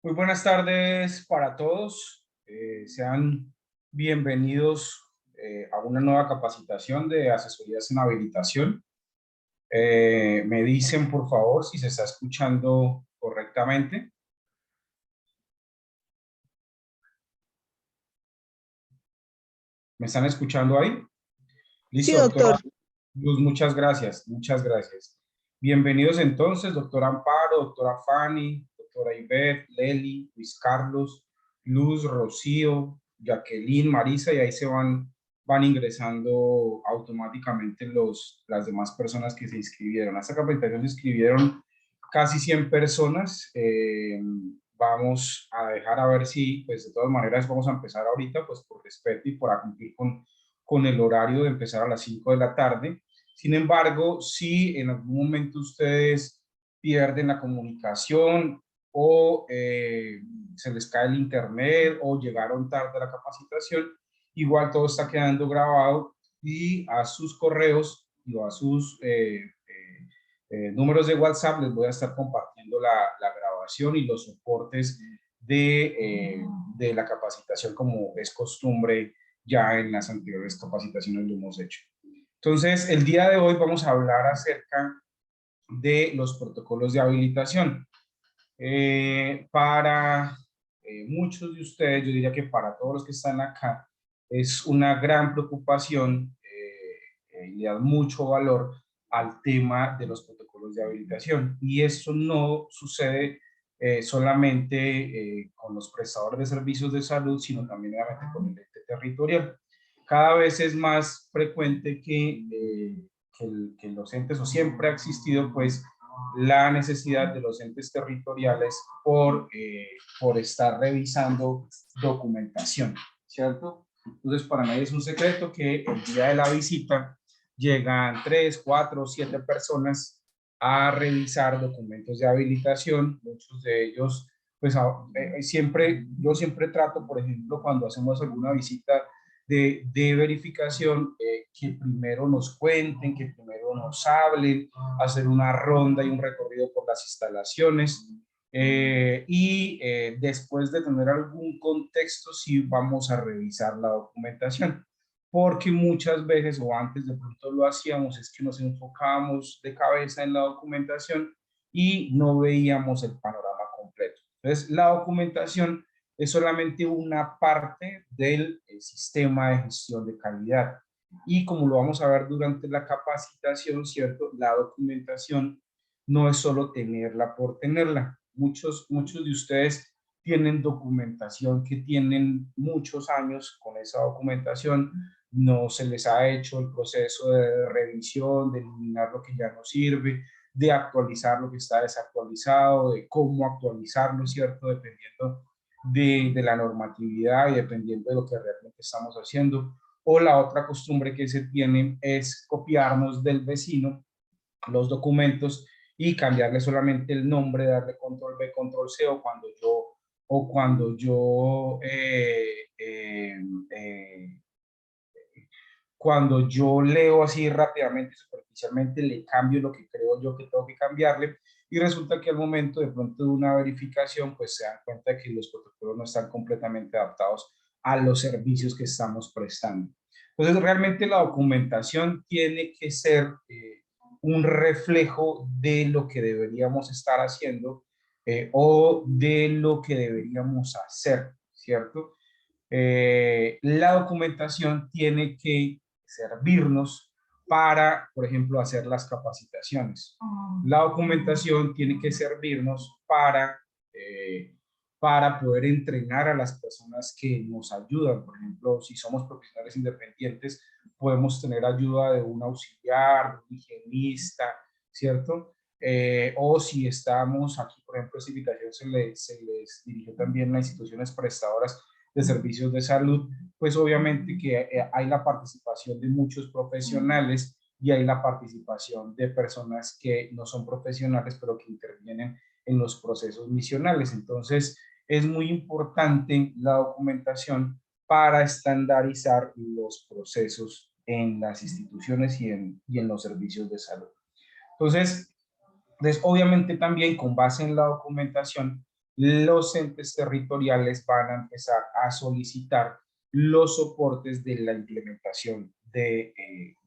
Muy buenas tardes para todos. Sean bienvenidos a una nueva capacitación de asesorías en habilitación. Me dicen, por favor, si se está escuchando correctamente. ¿Me están escuchando ahí? Sí, Listo, doctora doctor. Luz, muchas gracias, muchas gracias. Bienvenidos entonces, doctora Amparo, doctora Fanny, doctora Ivette, Leli, Luis Carlos, Luz, Rocío, Jacqueline, Marisa, y ahí van ingresando automáticamente las demás personas que se inscribieron. A esta capacitación se inscribieron casi 100 personas. Vamos a dejar a ver si, pues de todas maneras vamos a empezar ahorita, pues por respeto y por cumplir con el horario de empezar a las 5 de la tarde. Sin embargo, si en algún momento ustedes pierden la comunicación o se les cae el internet o llegaron tarde a la capacitación, igual todo está quedando grabado y a sus correos y a sus números de WhatsApp les voy a estar compartiendo la grabación y los soportes de la capacitación como es costumbre ya en las anteriores capacitaciones lo hemos hecho. Entonces, el día de hoy vamos a hablar acerca de los protocolos de habilitación. Para muchos de ustedes, yo diría que para todos los que están acá, es una gran preocupación y le dan mucho valor al tema de los protocolos de habilitación. Y esto no sucede solamente con los prestadores de servicios de salud, sino también obviamente con el ente territorial. Cada vez es más frecuente que los entes, o siempre ha existido, pues, la necesidad de los entes territoriales por estar revisando documentación, ¿cierto? Entonces, para nadie es un secreto que el día de la visita llegan 3, 4, 7 personas a revisar documentos de habilitación. Muchos de ellos, pues yo siempre trato, por ejemplo, cuando hacemos alguna visita de verificación, que primero nos cuenten, que primero nos hablen, hacer una ronda y un recorrido por las instalaciones. Después de tener algún contexto, sí vamos a revisar la documentación, porque muchas veces, o antes de pronto lo hacíamos, es que nos enfocábamos de cabeza en la documentación y no veíamos el panorama completo. Entonces, la documentación es solamente una parte del sistema de gestión de calidad. Y como lo vamos a ver durante la capacitación, ¿cierto? La documentación no es solo tenerla por tenerla. Muchos de ustedes tienen documentación que tienen muchos años con esa documentación, no se les ha hecho el proceso de revisión, de eliminar lo que ya no sirve, de actualizar lo que está desactualizado, de cómo actualizarlo, ¿cierto? Dependiendo de la normatividad y dependiendo de lo que realmente estamos haciendo. O la otra costumbre que se tiene es copiarnos del vecino los documentos y cambiarle solamente el nombre, darle control B, control C, cuando yo leo así rápidamente, superficialmente, le cambio lo que creo yo que tengo que cambiarle, y resulta que al momento de pronto de una verificación, pues se dan cuenta que los protocolos no están completamente adaptados a los servicios que estamos prestando. Entonces, realmente la documentación tiene que ser un reflejo de lo que deberíamos estar haciendo, o de lo que deberíamos hacer, ¿cierto? La documentación tiene que servirnos para, por ejemplo, hacer las capacitaciones. La documentación tiene que servirnos para poder entrenar a las personas que nos ayudan. Por ejemplo, si somos profesionales independientes, podemos tener ayuda de un auxiliar, de un higienista, ¿cierto? O si estamos aquí, por ejemplo, esta invitación se les dirigió también a instituciones prestadoras de servicios de salud, pues obviamente que hay la participación de muchos profesionales y hay la participación de personas que no son profesionales, pero que intervienen en los procesos misionales. Entonces, es muy importante la documentación para estandarizar los procesos en las instituciones y en los servicios de salud. Entonces, obviamente también con base en la documentación los entes territoriales van a empezar a solicitar los soportes de la implementación de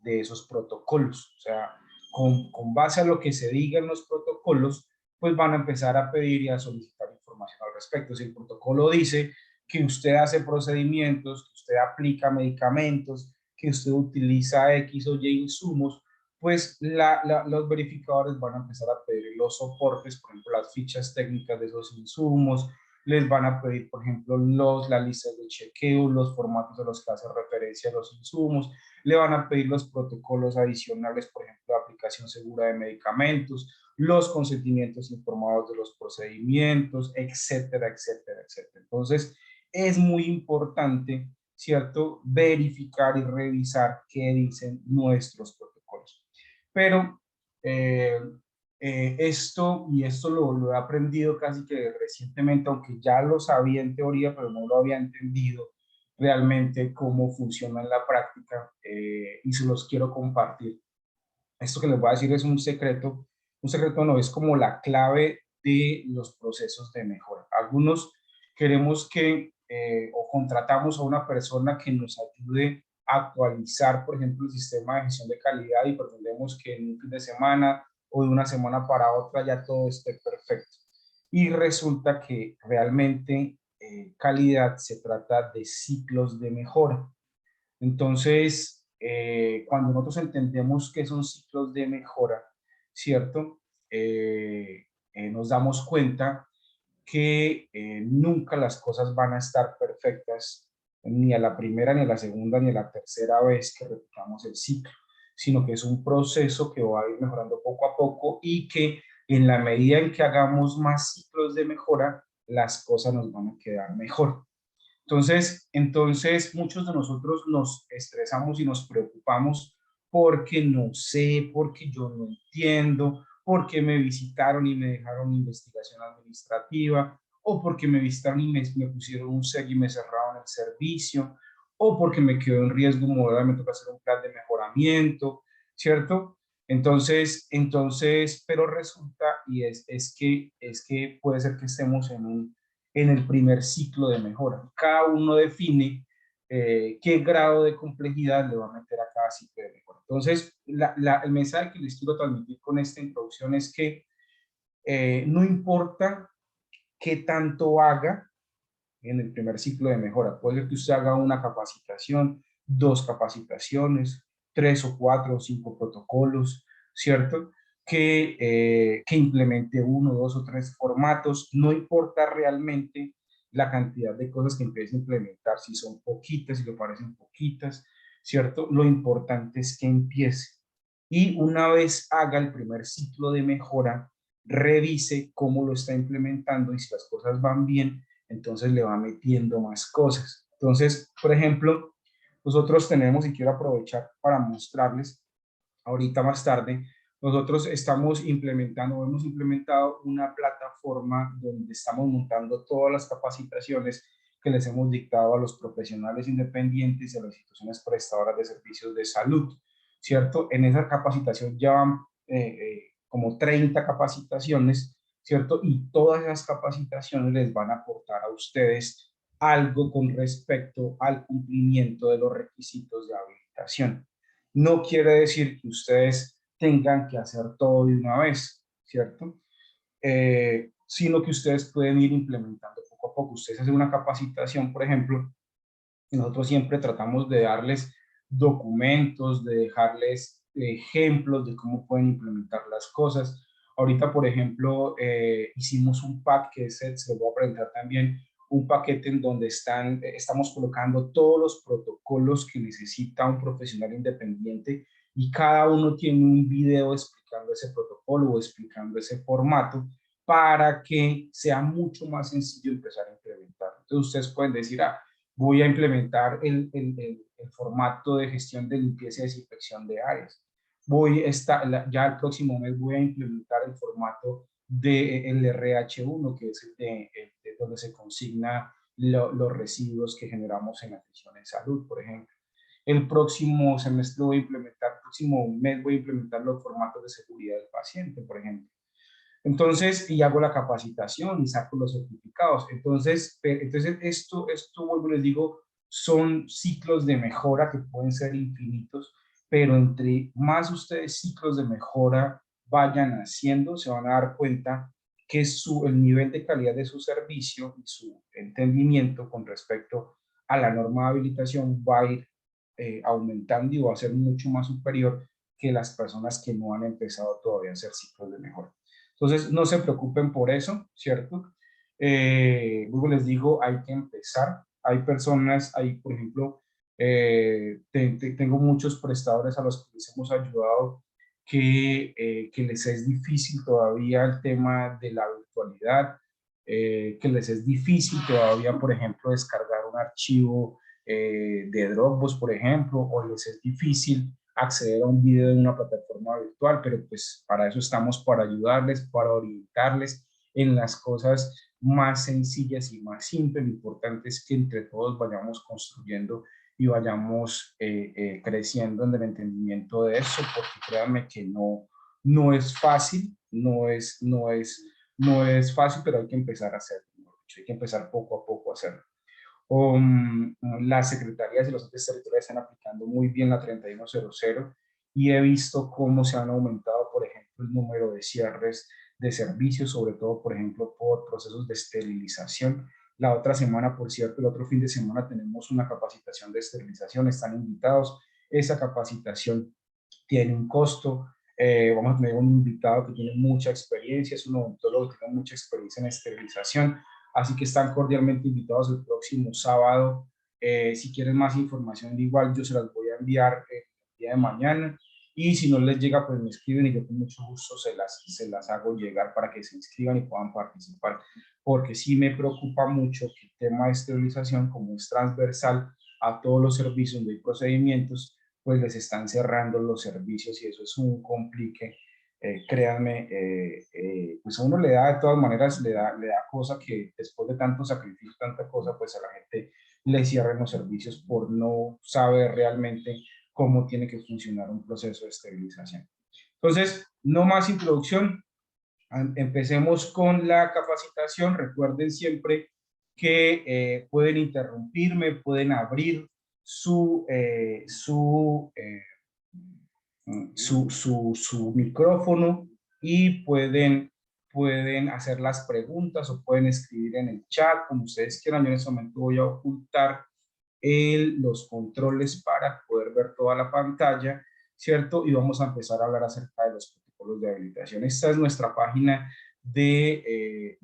esos protocolos. O sea, con base a lo que se diga en los protocolos, pues van a empezar a pedir y a solicitar información al respecto. Si el protocolo dice que usted hace procedimientos, que usted aplica medicamentos, que usted utiliza X o Y insumos, pues los verificadores van a empezar a pedir los soportes, por ejemplo, las fichas técnicas de esos insumos, les van a pedir, por ejemplo, las listas de chequeo, los formatos a los que hace referencia a los insumos, le van a pedir los protocolos adicionales, por ejemplo, de aplicación segura de medicamentos, los consentimientos informados de los procedimientos, etcétera, etcétera, etcétera. Entonces, es muy importante, ¿cierto?, verificar y revisar qué dicen nuestros protocolos. Pero esto lo he aprendido casi que recientemente, aunque ya lo sabía en teoría, pero no lo había entendido realmente cómo funciona en la práctica, y se los quiero compartir. Esto que les voy a decir es un secreto no, es como la clave de los procesos de mejora. Algunos queremos o contratamos a una persona que nos ayude a actualizar, por ejemplo, el sistema de gestión de calidad y pretendemos que en un fin de semana o de una semana para otra ya todo esté perfecto. Y resulta que realmente calidad se trata de ciclos de mejora. Entonces, cuando nosotros entendemos que son ciclos de mejora, ¿cierto? Nos damos cuenta que nunca las cosas van a estar perfectas ni a la primera, ni a la segunda, ni a la tercera vez que repitamos el ciclo, sino que es un proceso que va a ir mejorando poco a poco y que en la medida en que hagamos más ciclos de mejora, las cosas nos van a quedar mejor. Entonces muchos de nosotros nos estresamos y nos preocupamos porque no sé, porque yo no entiendo, porque me visitaron y me dejaron investigación administrativa, o porque me visitaron y me pusieron un sello y me cerraron el servicio, o porque me quedo en riesgo moral, me toca hacer un plan de mejoramiento, ¿cierto? Pero resulta, y es que puede ser que estemos en el primer ciclo de mejora. Cada uno define qué grado de complejidad le va a meter a cada ciclo de mejora. Entonces, el mensaje que les quiero transmitir con esta introducción es que no importa qué tanto haga en el primer ciclo de mejora. Puede ser que usted haga una capacitación, dos capacitaciones, tres o cuatro o cinco protocolos, ¿cierto? Que implemente uno, dos o tres formatos. No importa realmente la cantidad de cosas que empiece a implementar, si son poquitas, si le parecen poquitas, ¿cierto? Lo importante es que empiece. Y una vez haga el primer ciclo de mejora, revise cómo lo está implementando y si las cosas van bien, entonces le va metiendo más cosas. Entonces, por ejemplo, nosotros tenemos, y quiero aprovechar para mostrarles, ahorita más tarde, nosotros hemos implementado una plataforma donde estamos montando todas las capacitaciones que les hemos dictado a los profesionales independientes y a las instituciones prestadoras de servicios de salud, ¿cierto? En esa capacitación ya van como 30 capacitaciones, ¿cierto? Y todas esas capacitaciones les van a aportar a ustedes algo con respecto al cumplimiento de los requisitos de habilitación. No quiere decir que ustedes tengan que hacer todo de una vez, ¿cierto? Sino que ustedes pueden ir implementando poco a poco. Ustedes hacen una capacitación, por ejemplo, y nosotros siempre tratamos de darles documentos, de dejarles ejemplos de cómo pueden implementar las cosas. Ahorita, por ejemplo, hicimos un pack que se lo voy a presentar también, un paquete en donde estamos colocando todos los protocolos que necesita un profesional independiente y cada uno tiene un video explicando ese protocolo o explicando ese formato para que sea mucho más sencillo empezar a implementar. Entonces ustedes pueden decir, voy a implementar el formato de gestión de limpieza y desinfección de áreas. Ya el próximo mes voy a implementar el formato del RH1, que es donde se consigna los residuos que generamos en la atención en salud, por ejemplo. El próximo próximo mes voy a implementar los formatos de seguridad del paciente, por ejemplo. Entonces, y hago la capacitación y saco los certificados. Entonces, esto, vuelvo y les digo, son ciclos de mejora que pueden ser infinitos, pero entre más ustedes ciclos de mejora vayan haciendo, se van a dar cuenta que el nivel de calidad de su servicio y su entendimiento con respecto a la norma de habilitación va a ir aumentando y va a ser mucho más superior que las personas que no han empezado todavía a hacer ciclos de mejora. Entonces, no se preocupen por eso, ¿cierto? Luego les digo, hay que empezar. Hay personas, por ejemplo, tengo muchos prestadores a los que les hemos ayudado que les es difícil todavía el tema de la virtualidad, que les es difícil todavía, por ejemplo, descargar un archivo de Dropbox, por ejemplo, o les es difícil acceder a un video en una plataforma virtual, pero pues para eso estamos, para ayudarles, para orientarles en las cosas más sencillas y más simples. Lo importante es que entre todos vayamos construyendo y vayamos creciendo en el entendimiento de eso, porque créanme que no es fácil, no es fácil, pero hay que empezar a hacerlo, hay que empezar poco a poco a hacerlo. Las secretarías y los entes territoriales están aplicando muy bien la 3100 y he visto cómo se han aumentado, por ejemplo, el número de cierres de servicios, sobre todo, por ejemplo, por procesos de esterilización. La otra semana, por cierto, el otro fin de semana tenemos una capacitación de esterilización, están invitados. Esa capacitación tiene un costo. Vamos a tener un invitado que tiene mucha experiencia, es un odontólogo que tiene mucha experiencia en esterilización, así que están cordialmente invitados el próximo sábado. Si quieren más información, igual yo se las voy a enviar el día de mañana, y si no les llega, pues me escriben y yo con mucho gusto se las hago llegar para que se inscriban y puedan participar, porque sí me preocupa mucho que el tema de esterilización, como es transversal a todos los servicios de procedimientos, pues les están cerrando los servicios y eso es un complique. Créanme, pues a uno le da de todas maneras, le da cosa que después de tanto sacrificio, tanta cosa, pues a la gente le cierren los servicios por no saber realmente cómo tiene que funcionar un proceso de esterilización. Entonces, no más introducción, empecemos con la capacitación. Recuerden siempre que pueden interrumpirme, pueden abrir su, su micrófono y pueden hacer las preguntas o pueden escribir en el chat, como ustedes quieran. Yo en este momento voy a ocultar los controles para poder ver toda la pantalla, ¿cierto? Y vamos a empezar a hablar acerca de los protocolos de habilitación. Esta es nuestra página de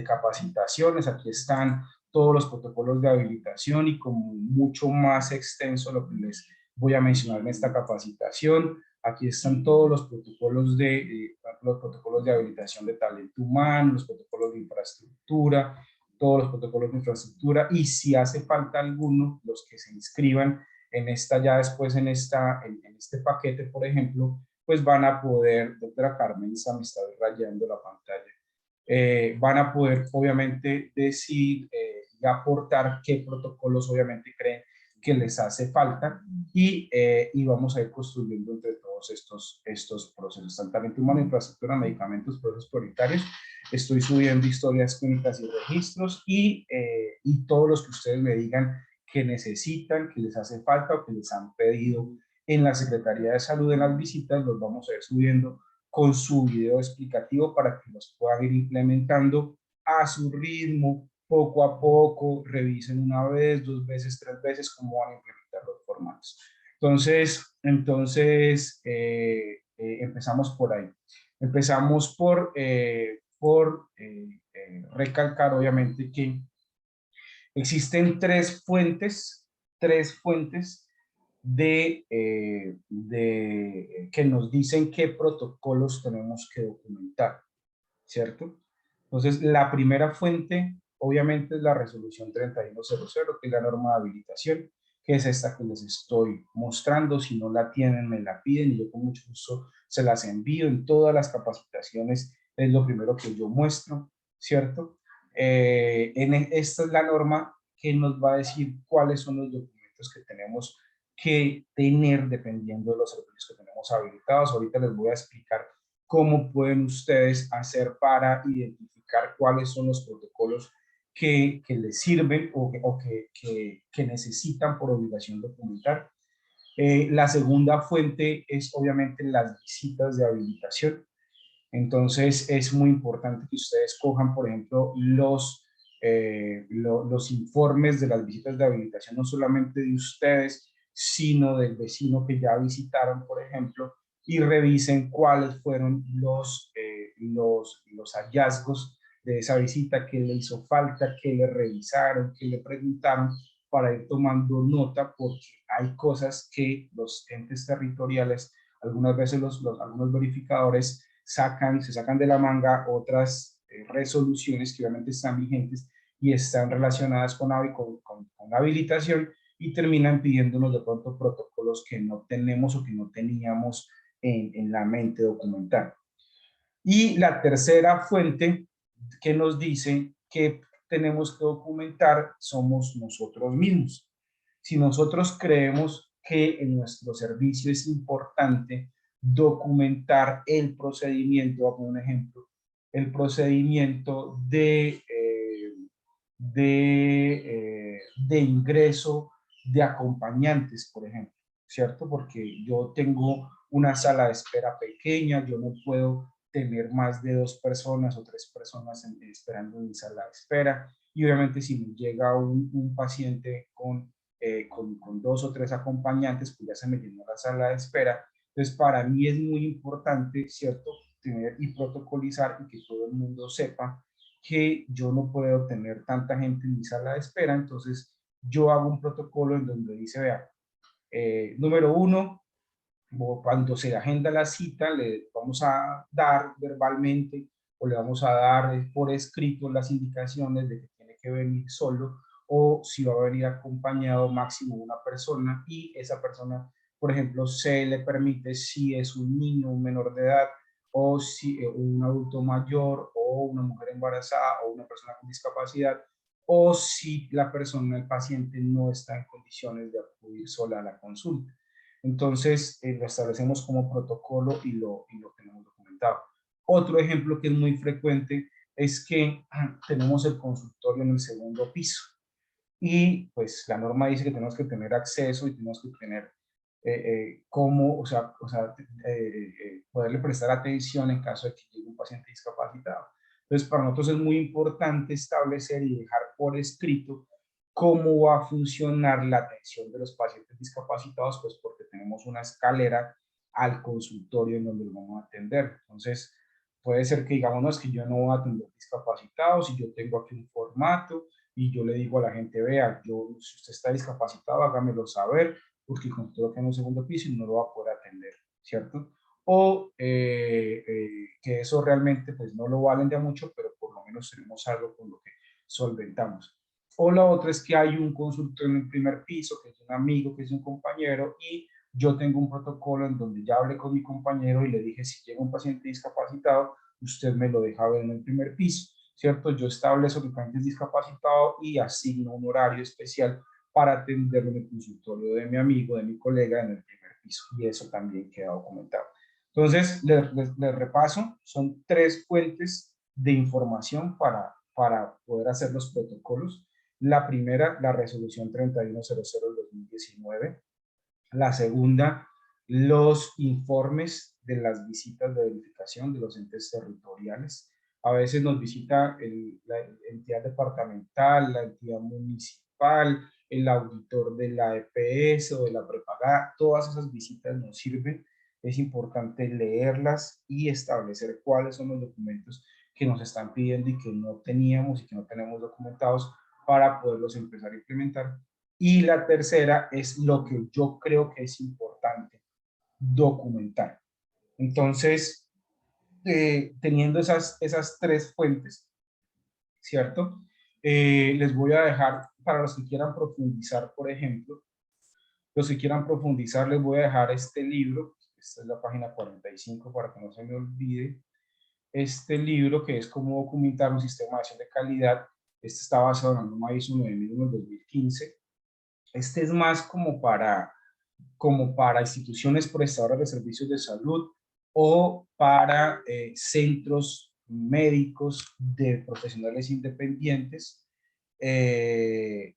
capacitaciones. Aquí están todos los protocolos de habilitación y como mucho más extenso lo que les voy a mencionar en esta capacitación. Aquí están todos los protocolos de habilitación de talento humano, los protocolos de infraestructura, todos los protocolos de infraestructura, y si hace falta alguno, los que se inscriban en esta ya después en este paquete, por ejemplo, pues van a poder, doctora Carmen, me está rayando la pantalla, van a poder obviamente decir y aportar qué protocolos obviamente creen que les hace falta y vamos a ir construyendo entre todos estos procesos, talento humano, infraestructura, medicamentos, procesos prioritarios. Estoy subiendo historias clínicas y registros y todos los que ustedes me digan que necesitan, que les hace falta o que les han pedido en la Secretaría de Salud en las visitas, los vamos a ir subiendo con su video explicativo para que los puedan ir implementando a su ritmo, poco a poco, revisen una vez, dos veces, tres veces cómo van a implementar los formatos. Entonces empezamos por ahí. Empezamos por recalcar, obviamente, que existen tres fuentes que nos dicen qué protocolos tenemos que documentar, ¿cierto? Entonces, la primera fuente, obviamente, es la resolución 3100, que es la norma de habilitación, que es esta que les estoy mostrando. Si no la tienen, me la piden y yo con mucho gusto se las envío. En todas las capacitaciones es lo primero que yo muestro, ¿cierto? Esta es la norma que nos va a decir cuáles son los documentos que tenemos que tener dependiendo de los servicios que tenemos habilitados. Ahorita les voy a explicar cómo pueden ustedes hacer para identificar cuáles son los protocolos que les sirven que necesitan por obligación documentar. La segunda fuente es obviamente las visitas de habilitación. Entonces es muy importante que ustedes cojan, por ejemplo, los informes de las visitas de habilitación, no solamente de ustedes, sino del vecino que ya visitaron, por ejemplo, y revisen cuáles fueron los hallazgos de esa visita, qué le hizo falta, qué le revisaron, qué le preguntaron, para ir tomando nota, porque hay cosas que los entes territoriales, algunas veces algunos verificadores, se sacan de la manga otras resoluciones que obviamente están vigentes y están relacionadas con habilitación, y terminan pidiéndonos de pronto protocolos que no tenemos o que no teníamos en la mente documental. Y la tercera fuente que nos dice que tenemos que documentar somos nosotros mismos. Si nosotros creemos que en nuestro servicio es importante documentar el procedimiento, voy a poner un ejemplo, el procedimiento de ingreso de acompañantes, por ejemplo, ¿cierto? Porque yo tengo una sala de espera pequeña, yo no puedo tener más de 2 personas o 3 personas esperando en mi sala de espera, y obviamente si me llega un paciente con 2 o 3 acompañantes, pues ya se me llenó la sala de espera. Entonces, para mí es muy importante, ¿cierto?, tener y protocolizar y que todo el mundo sepa que yo no puedo tener tanta gente en mi sala de espera. Entonces, yo hago un protocolo en donde dice, vea, número 1, cuando se agenda la cita, le vamos a dar verbalmente o le vamos a dar por escrito las indicaciones de que tiene que venir solo, o si va a venir acompañado máximo una persona, y esa persona, por ejemplo, se le permite si es un niño, un menor de edad, o si un adulto mayor, o una mujer embarazada, o una persona con discapacidad, o si la persona, el paciente, no está en condiciones de acudir sola a la consulta. Entonces, lo establecemos como protocolo y lo tenemos documentado. Otro ejemplo que es muy frecuente es que tenemos el consultorio en el segundo piso, y pues la norma dice que tenemos que tener acceso y tenemos que tener poderle prestar atención en caso de que llegue un paciente discapacitado. Entonces, para nosotros es muy importante establecer y dejar por escrito cómo va a funcionar la atención de los pacientes discapacitados, pues porque tenemos una escalera al consultorio en donde lo vamos a atender. Entonces, puede ser que digamos, no, es que yo no voy a atender discapacitados y yo tengo aquí un formato, y yo le digo a la gente, vea, si usted está discapacitado, hágamelo saber, porque el consultorio queda en un segundo piso y no lo va a poder atender, ¿cierto? O que eso realmente pues no lo valen de mucho, pero por lo menos tenemos algo con lo que solventamos. O la otra es que hay un consultorio en el primer piso, que es un amigo, que es un compañero, y yo tengo un protocolo en donde ya hablé con mi compañero y le dije, si llega un paciente discapacitado, usted me lo deja ver en el primer piso, ¿cierto? Yo establezco que el paciente es discapacitado y asigno un horario especial para atenderlo en el consultorio de mi amigo, de mi colega, en el primer piso, y eso también queda documentado. Entonces, les repaso, son 3 fuentes de información para poder hacer los protocolos. La primera, la resolución 3100 del 2019. La segunda, los informes de las visitas de verificación de los entes territoriales. A veces nos visita la entidad departamental, la entidad municipal, el auditor de la EPS o de la prepagada. Todas esas visitas nos sirven. Es importante leerlas y establecer cuáles son los documentos que nos están pidiendo y que no teníamos y que no tenemos documentados, para poderlos empezar a implementar. Y la tercera es lo que yo creo que es importante, documentar. Entonces, teniendo esas 3 fuentes, ¿cierto? Les voy a dejar, para los que quieran profundizar, por ejemplo, los que quieran profundizar, les voy a dejar este libro. Esta es la página 45 para que no se me olvide. Este libro, que es cómo documentar un sistema de acción de calidad. Este está basado en la norma ISO 9001 del 2015. Este es más como para instituciones prestadoras de servicios de salud, o para centros médicos de profesionales independientes que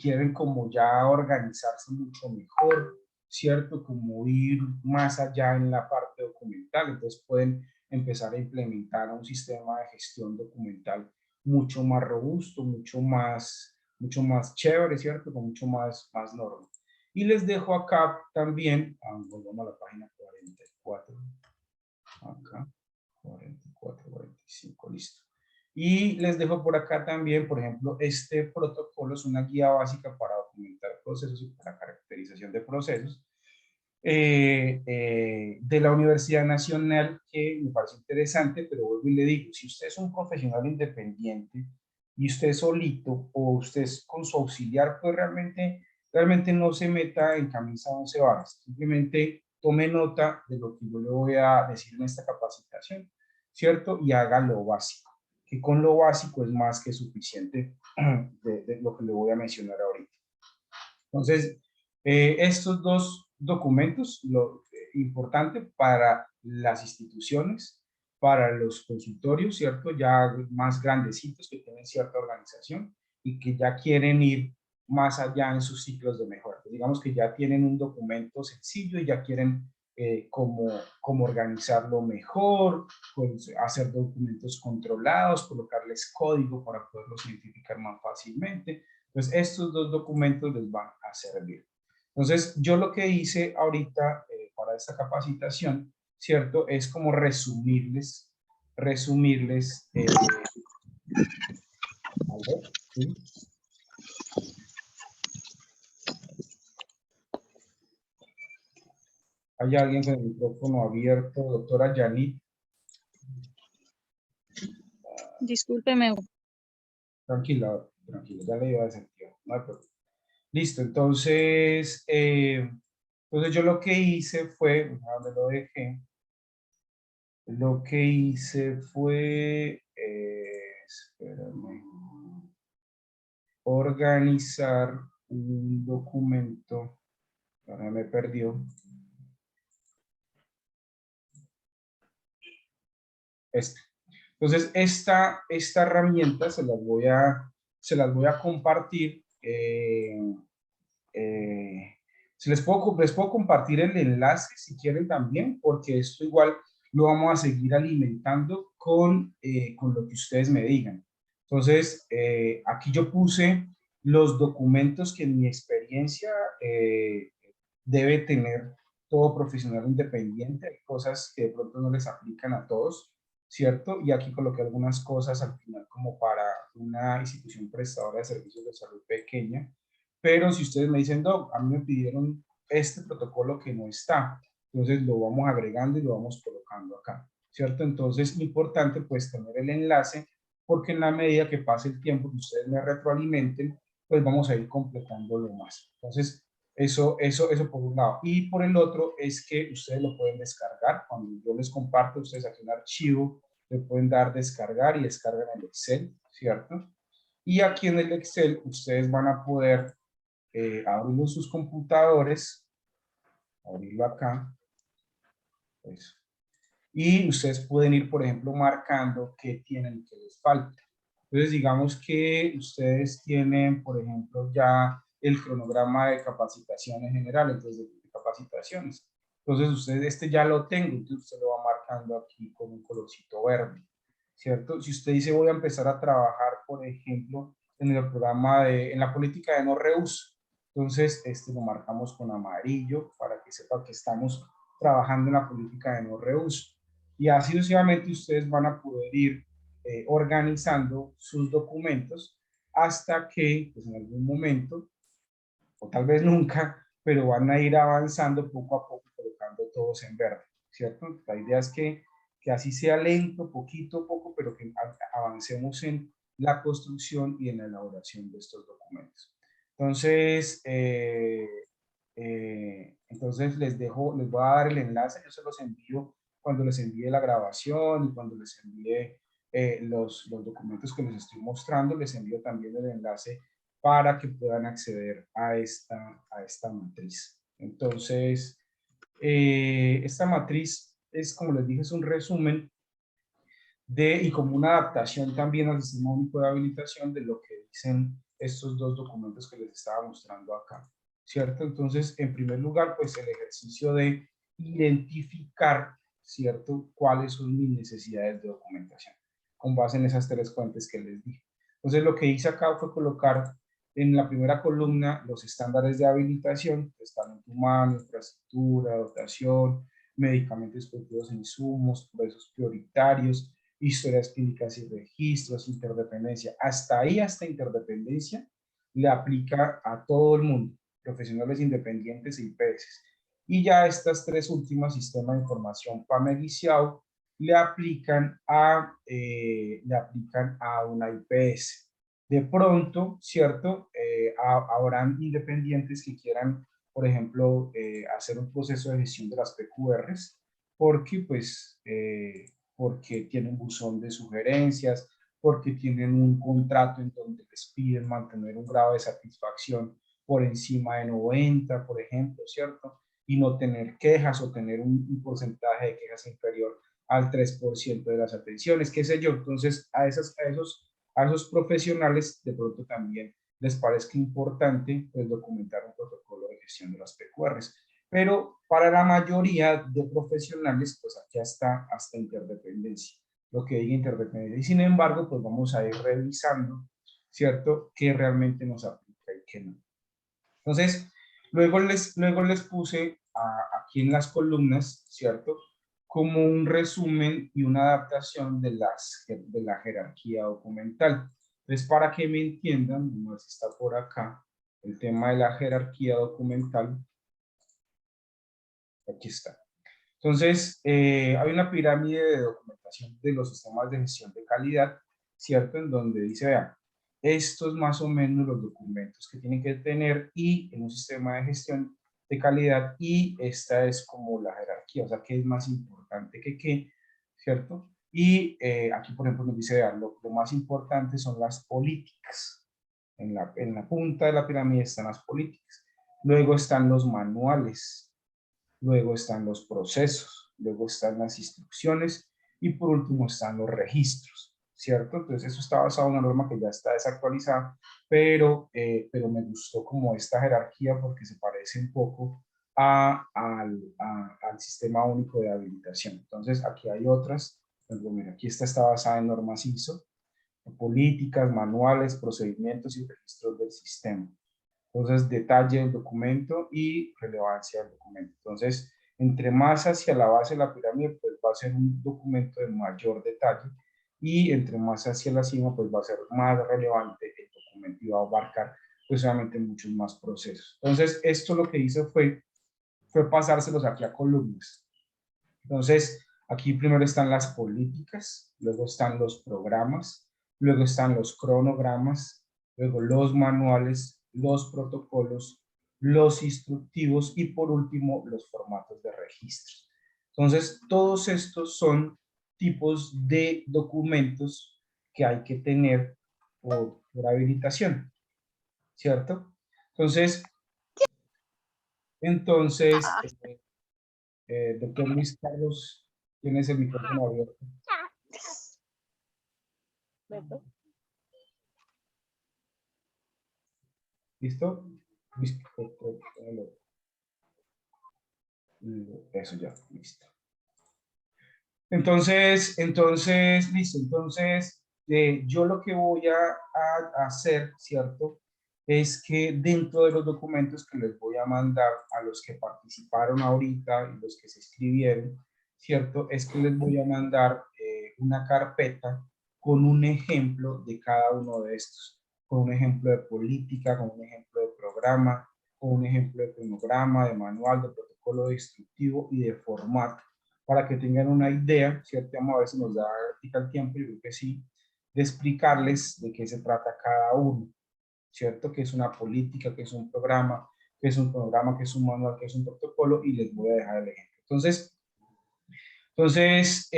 quieren como ya organizarse mucho mejor, ¿cierto? Como ir más allá en la parte documental, entonces pueden empezar a implementar un sistema de gestión documental mucho más robusto, mucho más chévere, ¿cierto? Con mucho más norma. Y les dejo acá también, volvamos a la página 44, acá, 44, 45, listo. Y les dejo por acá también, por ejemplo, este protocolo es una guía básica para documentar procesos y para caracterización de procesos de la Universidad Nacional, que me parece interesante, pero vuelvo y le digo, si usted es un profesional independiente y usted solito o usted es con su auxiliar, pues realmente no se meta en camisa 11 varas, simplemente tome nota de lo que yo le voy a decir en esta capacitación, ¿cierto? Y haga lo básico, que con lo básico es más que suficiente de lo que le voy a mencionar ahorita. Entonces, estos dos documentos, lo importante para las instituciones, para los consultorios, ¿cierto? Ya más grandecitos que tienen cierta organización y que ya quieren ir más allá en sus ciclos de mejora. Pues digamos que ya tienen un documento sencillo y ya quieren cómo organizarlo mejor, pues, hacer documentos controlados, colocarles código para poderlos identificar más fácilmente. Pues estos dos documentos les van a servir. Entonces, yo lo que hice ahorita para esta capacitación, ¿cierto? Es como resumirles, ¿sí? ¿Hay alguien con el micrófono abierto? Doctora Yanit. Discúlpeme. Tranquila, ya le iba a decir, no hay problema. Listo, entonces yo lo que hice fue, ¿dónde lo dejé? Lo que hice fue, espérame, organizar un documento, ahora me perdió, este. Entonces, esta herramienta se las voy a compartir. Les puedo compartir el enlace si quieren también, porque esto igual lo vamos a seguir alimentando con lo que ustedes me digan. Entonces, aquí yo puse los documentos que en mi experiencia debe tener todo profesional independiente. Hay cosas que de pronto no les aplican a todos, ¿cierto? Y aquí coloqué algunas cosas al final como para una institución prestadora de servicios de salud pequeña. Pero si ustedes me dicen, Doc, a mí me pidieron este protocolo que no está, entonces lo vamos agregando y lo vamos colocando acá, ¿cierto? Entonces, importante pues tener el enlace, porque en la medida que pase el tiempo que ustedes me retroalimenten, pues vamos a ir completándolo más. Entonces, eso por un lado. Y por el otro es que ustedes lo pueden descargar. Cuando yo les comparto, ustedes aquí un archivo, le pueden dar descargar y descargan el Excel, ¿cierto? Y aquí en el Excel ustedes van a poder abrirlo en sus computadores, abrirlo acá, eso. Y ustedes pueden ir, por ejemplo, marcando qué tienen que les falta. Entonces, digamos que ustedes tienen, por ejemplo, ya el cronograma de capacitación en general, entonces de capacitaciones. Entonces, usted ya lo tengo, entonces usted lo va marcando aquí con un colorcito verde, ¿cierto? Si usted dice voy a empezar a trabajar, por ejemplo, en el programa en la política de no reuso, entonces lo marcamos con amarillo para que sepa que estamos trabajando en la política de no reuso. Y así sucesivamente ustedes van a poder ir organizando sus documentos hasta que, pues en algún momento, o tal vez nunca, pero van a ir avanzando poco a poco, colocando todos en verde, ¿cierto? La idea es que así sea lento, poquito a poco, pero que avancemos en la construcción y en la elaboración de estos documentos. Entonces, entonces les voy a dar el enlace, yo se los envío cuando les envíe la grabación y cuando les envíe los documentos que les estoy mostrando, les envío también el enlace para que puedan acceder a esta matriz. Entonces, esta matriz es, como les dije, es un resumen y como una adaptación también al Sistema Único de Habilitación de lo que dicen estos dos documentos que les estaba mostrando acá, ¿cierto? Entonces, en primer lugar, pues el ejercicio de identificar, ¿cierto?, cuáles son mis necesidades de documentación, con base en esas tres fuentes que les dije. Entonces, lo que hice acá fue colocar en la primera columna los estándares de habilitación, talento humano, infraestructura, dotación, medicamentos, dispositivos e insumos, procesos prioritarios, historias clínicas y registros, interdependencia. Hasta ahí, hasta interdependencia, le aplica a todo el mundo, profesionales independientes e IPS. Y ya estas tres últimas, Sistema de Información PAMED y SIAO, le aplican a una IPS. De pronto, ¿cierto? Habrán independientes que quieran, por ejemplo, hacer un proceso de gestión de las PQRs, porque pues porque tienen buzón de sugerencias, porque tienen un contrato en donde les piden mantener un grado de satisfacción por encima de 90, por ejemplo, ¿cierto? Y no tener quejas o tener un porcentaje de quejas inferior al 3% de las atenciones, qué sé yo. Entonces, a esos profesionales de pronto también les parezca importante pues, documentar un protocolo de gestión de las PQRs. Pero para la mayoría de profesionales, pues aquí está hasta interdependencia, lo que diga interdependencia. Y sin embargo, pues vamos a ir revisando, ¿cierto?, qué realmente nos aplica y qué no. Entonces, luego les puse aquí en las columnas, ¿cierto?, como un resumen y una adaptación de la jerarquía documental. Entonces, para que me entiendan, no está por acá, el tema de la jerarquía documental. Aquí está. Entonces, hay una pirámide de documentación de los sistemas de gestión de calidad, ¿cierto? En donde dice, vean, estos más o menos los documentos que tienen que tener y en un sistema de gestión de calidad, y esta es como la jerarquía, o sea, qué es más importante que qué, ¿cierto? Y aquí, por ejemplo, nos dice, vean, lo más importante son las políticas. En la punta de la pirámide están las políticas. Luego están los manuales. Luego están los procesos, luego están las instrucciones y por último están los registros, ¿cierto? Entonces eso está basado en una norma que ya está desactualizada, pero me gustó como esta jerarquía porque se parece un poco al Sistema Único de Habilitación. Entonces aquí hay otras, mira, aquí está basada en normas ISO, políticas, manuales, procedimientos y registros del sistema. Entonces, detalle del documento y relevancia del documento. Entonces, entre más hacia la base de la pirámide, pues va a ser un documento de mayor detalle, y entre más hacia la cima, pues va a ser más relevante el documento y va a abarcar, pues obviamente, muchos más procesos. Entonces, esto lo que hice fue pasárselos aquí a columnas. Entonces, aquí primero están las políticas, luego están los programas, luego están los cronogramas, luego los manuales, los protocolos, los instructivos y por último los formatos de registros. Entonces, todos estos son tipos de documentos que hay que tener por habilitación, ¿cierto? Entonces, doctor Luis Carlos, tienes el micrófono abierto. ¿Listo? Eso ya, listo. Entonces, listo. Entonces, yo lo que voy a hacer, ¿cierto?, es que dentro de los documentos que les voy a mandar a los que participaron ahorita y los que se escribieron, ¿cierto?, es que les voy a mandar una carpeta con un ejemplo de cada uno de estos, con un ejemplo de política, con un ejemplo de programa, con un ejemplo de cronograma, de manual, de protocolo de instructivo y de formato, para que tengan una idea, ¿cierto? Vamos a ver si nos da el tiempo, yo creo que sí, de explicarles de qué se trata cada uno, ¿cierto? Que es una política, que es un programa, que es un programa, que es un manual, que es un protocolo, y les voy a dejar el ejemplo. Entonces,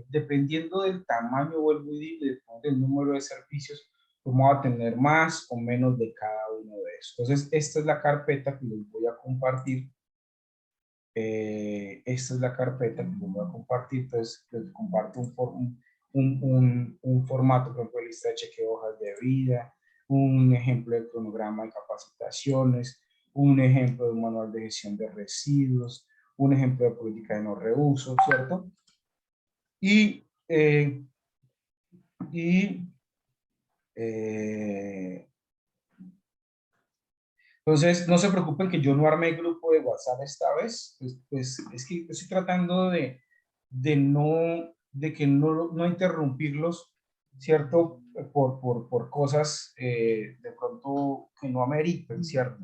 dependiendo del tamaño, vuelvo y digo, del número de servicios, vamos a tener más o menos de cada uno de esos. Entonces, esta es la carpeta que les voy a compartir Esta es la carpeta que les voy a compartir. Entonces, les comparto un formato, por ejemplo, de lista de chequeo de hojas de vida, un ejemplo de cronograma de capacitaciones, un ejemplo de un manual de gestión de residuos, un ejemplo de política de no reuso, ¿cierto? Y, y entonces, no se preocupen que yo no armé el grupo de WhatsApp esta vez, pues es que estoy tratando de que no interrumpirlos, ¿cierto? Por cosas de pronto que no ameriten, ¿cierto?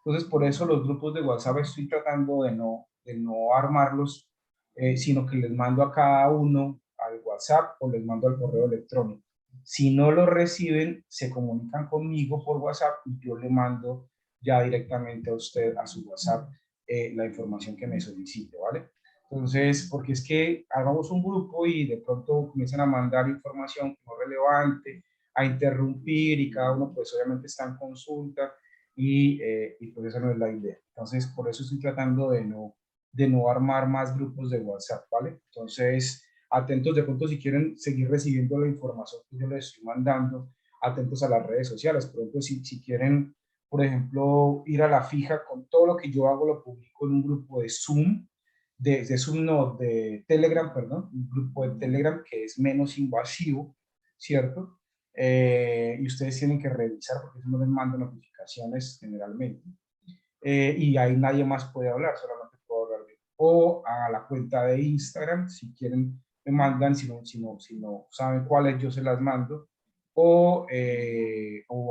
Entonces, por eso los grupos de WhatsApp estoy tratando de no armarlos, sino que les mando a cada uno al WhatsApp o les mando al correo electrónico. Si no lo reciben, se comunican conmigo por WhatsApp y yo le mando ya directamente a usted, a su WhatsApp, la información que me solicite, ¿vale? Entonces, porque es que hagamos un grupo y de pronto comienzan a mandar información no relevante, a interrumpir y cada uno pues obviamente está en consulta y pues esa no es la idea. Entonces, por eso estoy tratando de no armar más grupos de WhatsApp, ¿vale? Entonces, atentos de pronto si quieren seguir recibiendo la información que yo les estoy mandando, atentos a las redes sociales. Por ejemplo, si quieren, por ejemplo, ir a la fija con todo lo que yo hago, lo publico en un grupo de Zoom, de Zoom no, de Telegram, perdón, un grupo de Telegram que es menos invasivo, ¿cierto? Y ustedes tienen que revisar porque eso no les manda notificaciones generalmente. Y ahí nadie más puede hablar, solamente puedo hablar de. O a la cuenta de Instagram, si quieren, me mandan, si no saben cuáles, yo se las mando. O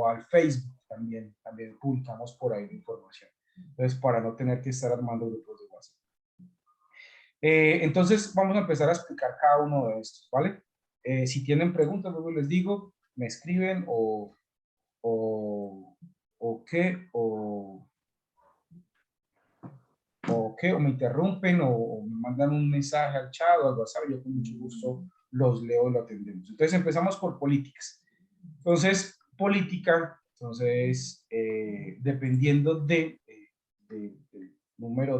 al Facebook también publicamos por ahí la información. Entonces, para no tener que estar armando grupos de WhatsApp. Entonces, vamos a empezar a explicar cada uno de estos, ¿vale? Si tienen preguntas, luego les digo, me escriben o qué, o me interrumpen o me mandan un mensaje al chat o al WhatsApp, yo con mucho gusto los leo y lo atendemos. Entonces empezamos por políticas. Entonces, política, entonces, dependiendo del número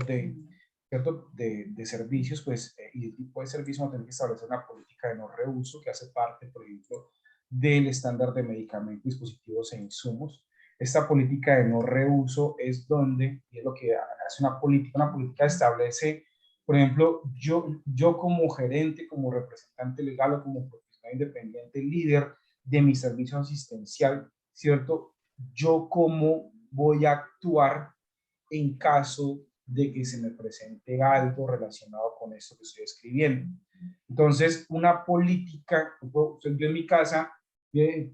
¿cierto? De servicios, pues, y el tipo de servicio, vamos a tener que establecer una política de no reuso que hace parte, por ejemplo, del estándar de medicamentos, dispositivos e insumos. Esta política de no reuso es donde, y es lo que hace una política establece, por ejemplo, yo como gerente, como representante legal o como profesional independiente, líder de mi servicio asistencial, ¿cierto? Yo cómo voy a actuar en caso de que se me presente algo relacionado con esto que estoy escribiendo. Entonces, una política, yo en mi casa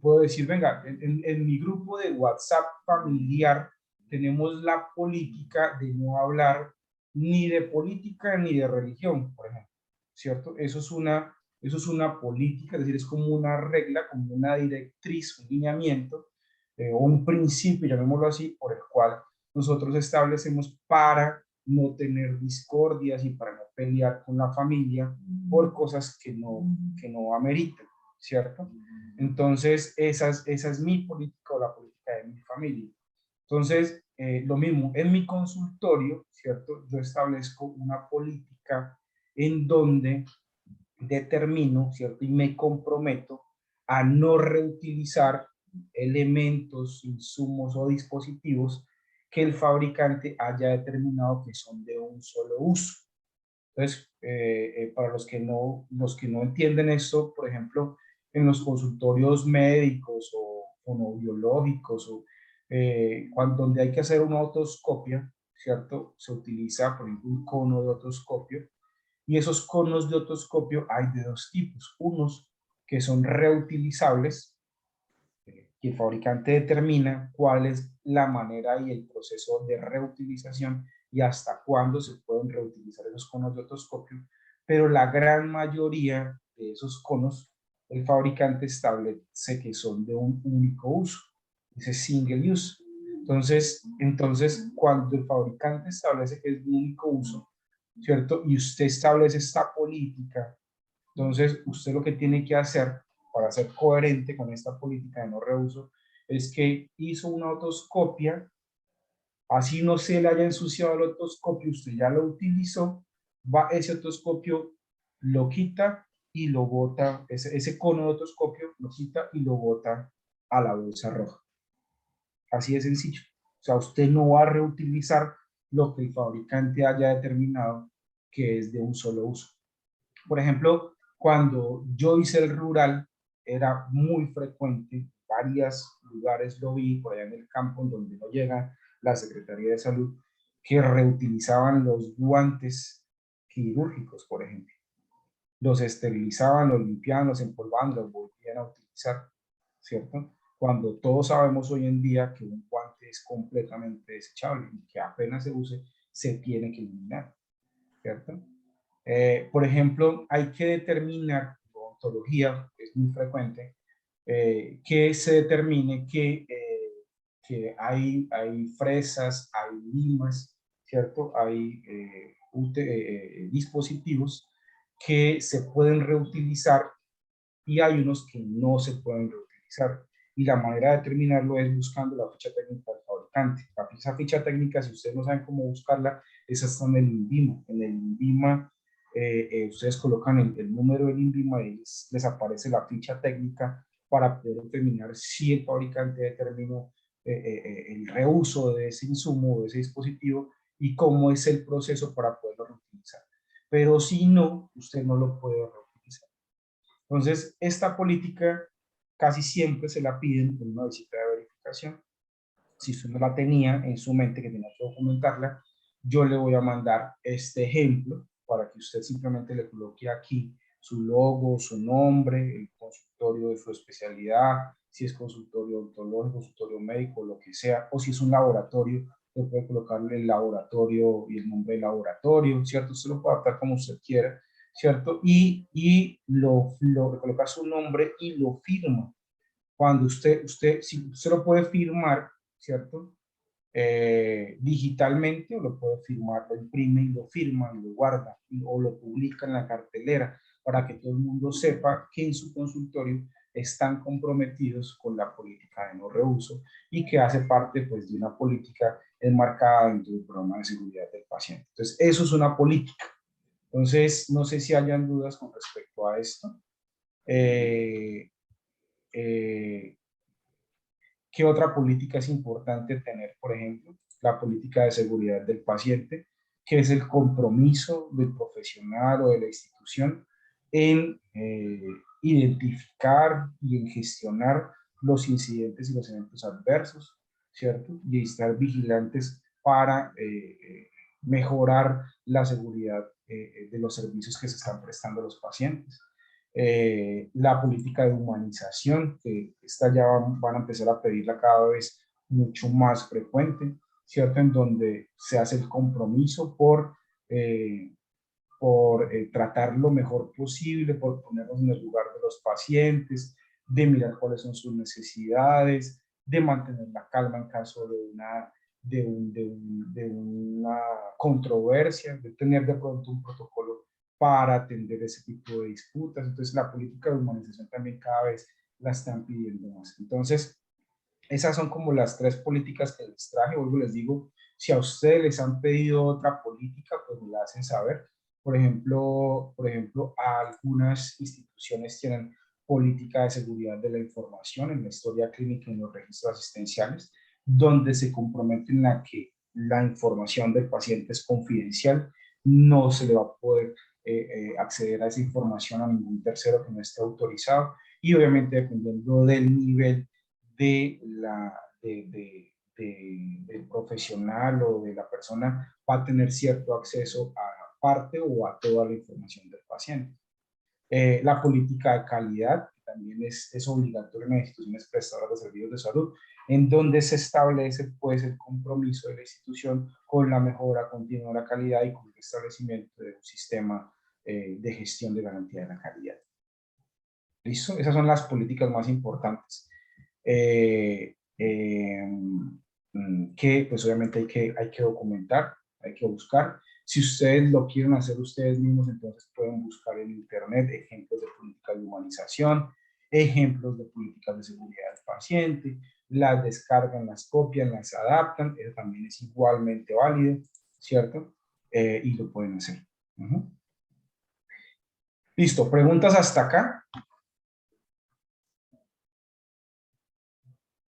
puedo decir, venga, en mi grupo de WhatsApp familiar tenemos la política de no hablar ni de política ni de religión, por ejemplo, ¿cierto? Eso es una política, es decir, es como una regla, como una directriz, un lineamiento, o un principio, llamémoslo así, por el cual nosotros establecemos para no tener discordias y para no pelear con la familia por cosas que no ameritan, ¿cierto? Entonces, esa es mi política o la política de mi familia. Entonces, lo mismo, en mi consultorio, ¿cierto? Yo establezco una política en donde determino, ¿cierto? Y me comprometo a no reutilizar elementos, insumos o dispositivos que el fabricante haya determinado que son de un solo uso. Entonces, para los que no entienden esto, por ejemplo, en los consultorios médicos o no biológicos, donde hay que hacer una otoscopia, ¿cierto? Se utiliza, por ejemplo, un cono de otoscopio, y esos conos de otoscopio hay de dos tipos. Unos que son reutilizables, que el fabricante determina cuál es la manera y el proceso de reutilización y hasta cuándo se pueden reutilizar esos conos de otoscopio, pero la gran mayoría de esos conos, el fabricante establece que son de un único uso, dice single use. Entonces, cuando el fabricante establece que es de un único uso, ¿cierto? Y usted establece esta política, entonces usted lo que tiene que hacer para ser coherente con esta política de no reuso es que hizo una otoscopia Así no se le haya ensuciado el otoscopio, usted ya lo utilizó, va ese otoscopio, lo quita y lo bota, ese cono de otoscopio lo quita y lo bota a la bolsa roja. Así de sencillo. O sea, usted no va a reutilizar lo que el fabricante haya determinado que es de un solo uso. Por ejemplo, cuando yo hice el rural, era muy frecuente, varios lugares lo vi, por allá en el campo, en donde no llega la Secretaría de Salud, que reutilizaban los guantes quirúrgicos, por ejemplo. Los esterilizaban, los limpiaban, los empolvaban, los volvían a utilizar, ¿cierto? Cuando todos sabemos hoy en día que un guante es completamente desechable y que apenas se use, se tiene que eliminar, ¿cierto? Por ejemplo, hay que determinar, ontología es muy frecuente, que se determine que hay fresas, hay limas, ¿cierto? Hay dispositivos que se pueden reutilizar y hay unos que no se pueden reutilizar. Y la manera de determinarlo es buscando la ficha técnica del fabricante. Esa ficha técnica, si ustedes no saben cómo buscarla, esa está en el INVIMA. En el INVIMA, ustedes colocan el número del INVIMA y les aparece la ficha técnica para poder determinar si el fabricante determinó el reuso de ese insumo o de ese dispositivo y cómo es el proceso para poderlo reutilizar. Pero si no, usted no lo puede reutilizar. Entonces, esta política casi siempre se la piden en una visita de verificación. Si usted no la tenía en su mente, que tenía que documentarla, yo le voy a mandar este ejemplo para que usted simplemente le coloque aquí su logo, su nombre, el consultorio de su especialidad, si es consultorio odontológico, consultorio médico, lo que sea, o si es un laboratorio, le puede colocarle el laboratorio y el nombre del laboratorio, ¿cierto? Usted lo puede adaptar como usted quiera, ¿cierto? Y le coloca su nombre y lo firma. Cuando si usted lo puede firmar, ¿cierto? Digitalmente, o lo puede firmar, lo imprime y lo firma y lo guarda, o lo publica en la cartelera para que todo el mundo sepa que en su consultorio están comprometidos con la política de no reuso y que hace parte pues de una política enmarcada dentro del programa de seguridad del paciente. Entonces, eso es una política. Entonces, no sé si hayan dudas con respecto a esto. Eh, eh, ¿Qué otra política es importante tener? Por ejemplo, la política de seguridad del paciente, que es el compromiso del profesional o de la institución en identificar y en gestionar los incidentes y los eventos adversos, ¿cierto? Y estar vigilantes para mejorar la seguridad de los servicios que se están prestando a los pacientes. La política de humanización, que esta ya van a empezar a pedirla cada vez mucho más frecuente, ¿cierto? En donde se hace el compromiso por tratar lo mejor posible, por ponernos en el lugar de los pacientes, de mirar cuáles son sus necesidades, de mantener la calma en caso de una controversia, de tener de pronto un protocolo para atender ese tipo de disputas. Entonces, la política de humanización también cada vez la están pidiendo más. Entonces, esas son como las tres políticas que les traje. Vuelvo, les digo, si a ustedes les han pedido otra política, pues me la hacen saber. Por ejemplo, algunas instituciones tienen política de seguridad de la información en la historia clínica y en los registros asistenciales, donde se comprometen a que la información del paciente es confidencial, no se le va a poder acceder a esa información a ningún tercero que no esté autorizado y obviamente dependiendo del nivel de del profesional o de la persona va a tener cierto acceso a parte o a toda la información del paciente. La política de calidad, que también es obligatoria en las instituciones prestadoras de servicios de salud, en donde se establece pues el compromiso de la institución con la mejora continua de la calidad y con el establecimiento de un sistema de gestión de garantía de la calidad. ¿Listo? Esas son las políticas más importantes. Que pues obviamente hay que documentar, hay que buscar. Si ustedes lo quieren hacer ustedes mismos, entonces pueden buscar en internet ejemplos de políticas de humanización, ejemplos de políticas de seguridad del paciente, las descargan, las copian, las adaptan, eso también es igualmente válido, ¿cierto? Y lo pueden hacer. Listo, ¿preguntas hasta acá?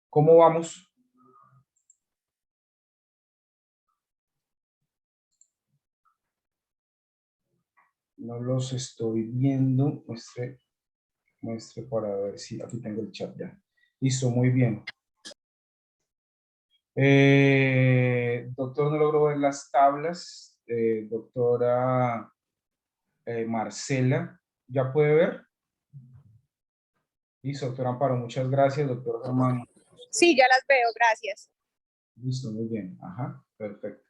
¿Cómo vamos? No los estoy viendo. Muestre para ver si aquí tengo el chat ya. Listo, muy bien. Doctor, no logro ver las tablas. Doctora Marcela, ¿ya puede ver? Listo, doctor Amparo, muchas gracias. Doctor Germán. Sí, ya las veo, gracias. Listo, muy bien. Ajá, perfecto.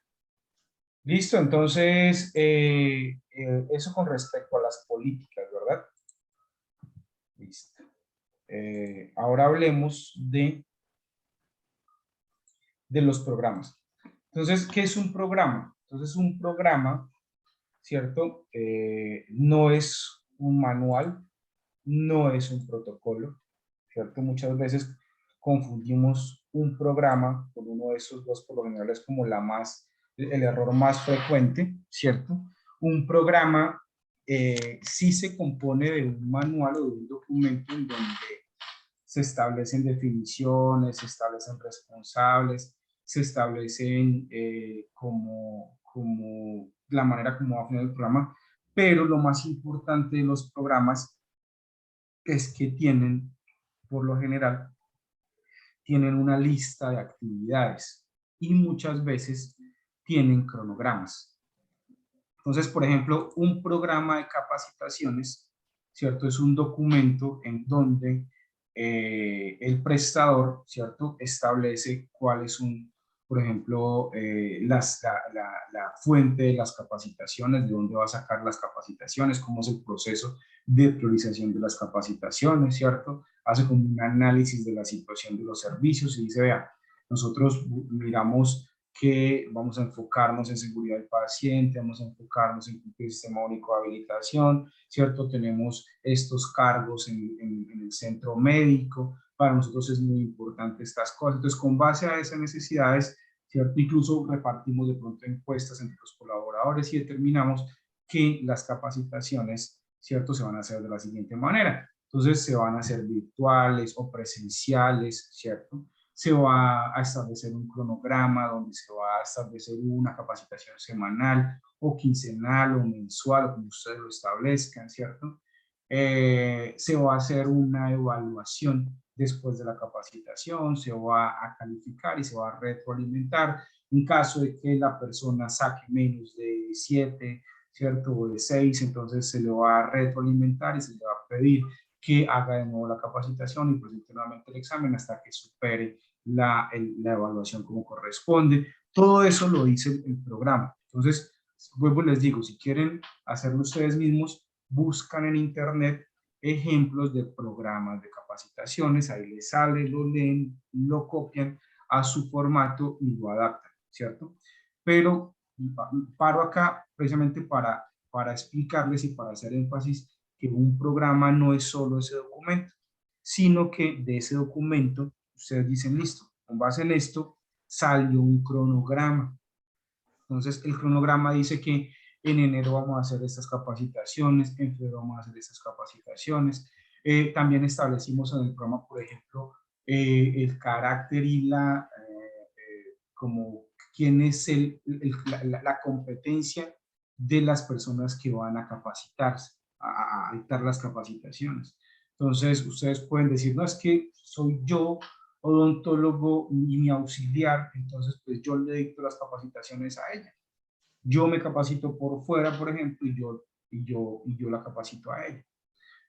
Listo, entonces, eso con respecto a las políticas, ¿verdad? Listo. Ahora hablemos de los programas. Entonces, ¿qué es un programa? Entonces, un programa, ¿cierto? No es un manual, no es un protocolo, ¿cierto? Muchas veces confundimos un programa con uno de esos dos, por lo general es como el error más frecuente, ¿cierto? Un programa sí se compone de un manual o de un documento en donde se establecen definiciones, se establecen responsables, se establecen como la manera como va a funcionar el programa, pero lo más importante de los programas es que tienen, por lo general, tienen una lista de actividades y muchas veces tienen cronogramas. Entonces, por ejemplo, un programa de capacitaciones, ¿cierto? Es un documento en donde el prestador, ¿cierto? Establece cuáles son, por ejemplo, la fuente de las capacitaciones, de dónde va a sacar las capacitaciones, cómo es el proceso de priorización de las capacitaciones, ¿cierto? Hace como un análisis de la situación de los servicios y dice, vea, nosotros miramos que vamos a enfocarnos en seguridad del paciente, vamos a enfocarnos en cumplir el sistema único de habilitación, ¿cierto? Tenemos estos cargos en el centro médico, para nosotros es muy importante estas cosas. Entonces, con base a esas necesidades, ¿cierto? Incluso repartimos de pronto encuestas entre los colaboradores y determinamos que las capacitaciones, ¿cierto? Se van a hacer de la siguiente manera. Entonces, se van a hacer virtuales o presenciales, ¿cierto? Se va a establecer un cronograma donde se va a establecer una capacitación semanal o quincenal o mensual, o como ustedes lo establezcan, ¿cierto? Se va a hacer una evaluación después de la capacitación, se va a calificar y se va a retroalimentar. En caso de que la persona saque menos de 7, ¿cierto? O de 6, entonces se le va a retroalimentar y se le va a pedir que haga de nuevo la capacitación y presente nuevamente el examen hasta que supere la evaluación como corresponde. Todo eso lo dice el programa. Entonces, vuelvo y les digo, si quieren hacerlo ustedes mismos, buscan en internet ejemplos de programas de capacitaciones, ahí les sale, lo leen, lo copian a su formato y lo adaptan, ¿cierto? Pero paro acá precisamente para explicarles y para hacer énfasis que un programa no es solo ese documento, sino que de ese documento ustedes dicen, listo, con base en esto salió un cronograma. Entonces, el cronograma dice que en enero vamos a hacer estas capacitaciones, en febrero vamos a hacer estas capacitaciones. También establecimos en el programa, por ejemplo, el carácter y como quién es la competencia de las personas que van a capacitarse, a dictar las capacitaciones. Entonces, ustedes pueden decir, no, es que soy yo, odontólogo y mi auxiliar, entonces pues yo le dicto las capacitaciones a ella. Yo me capacito por fuera, por ejemplo, y yo la capacito a ella.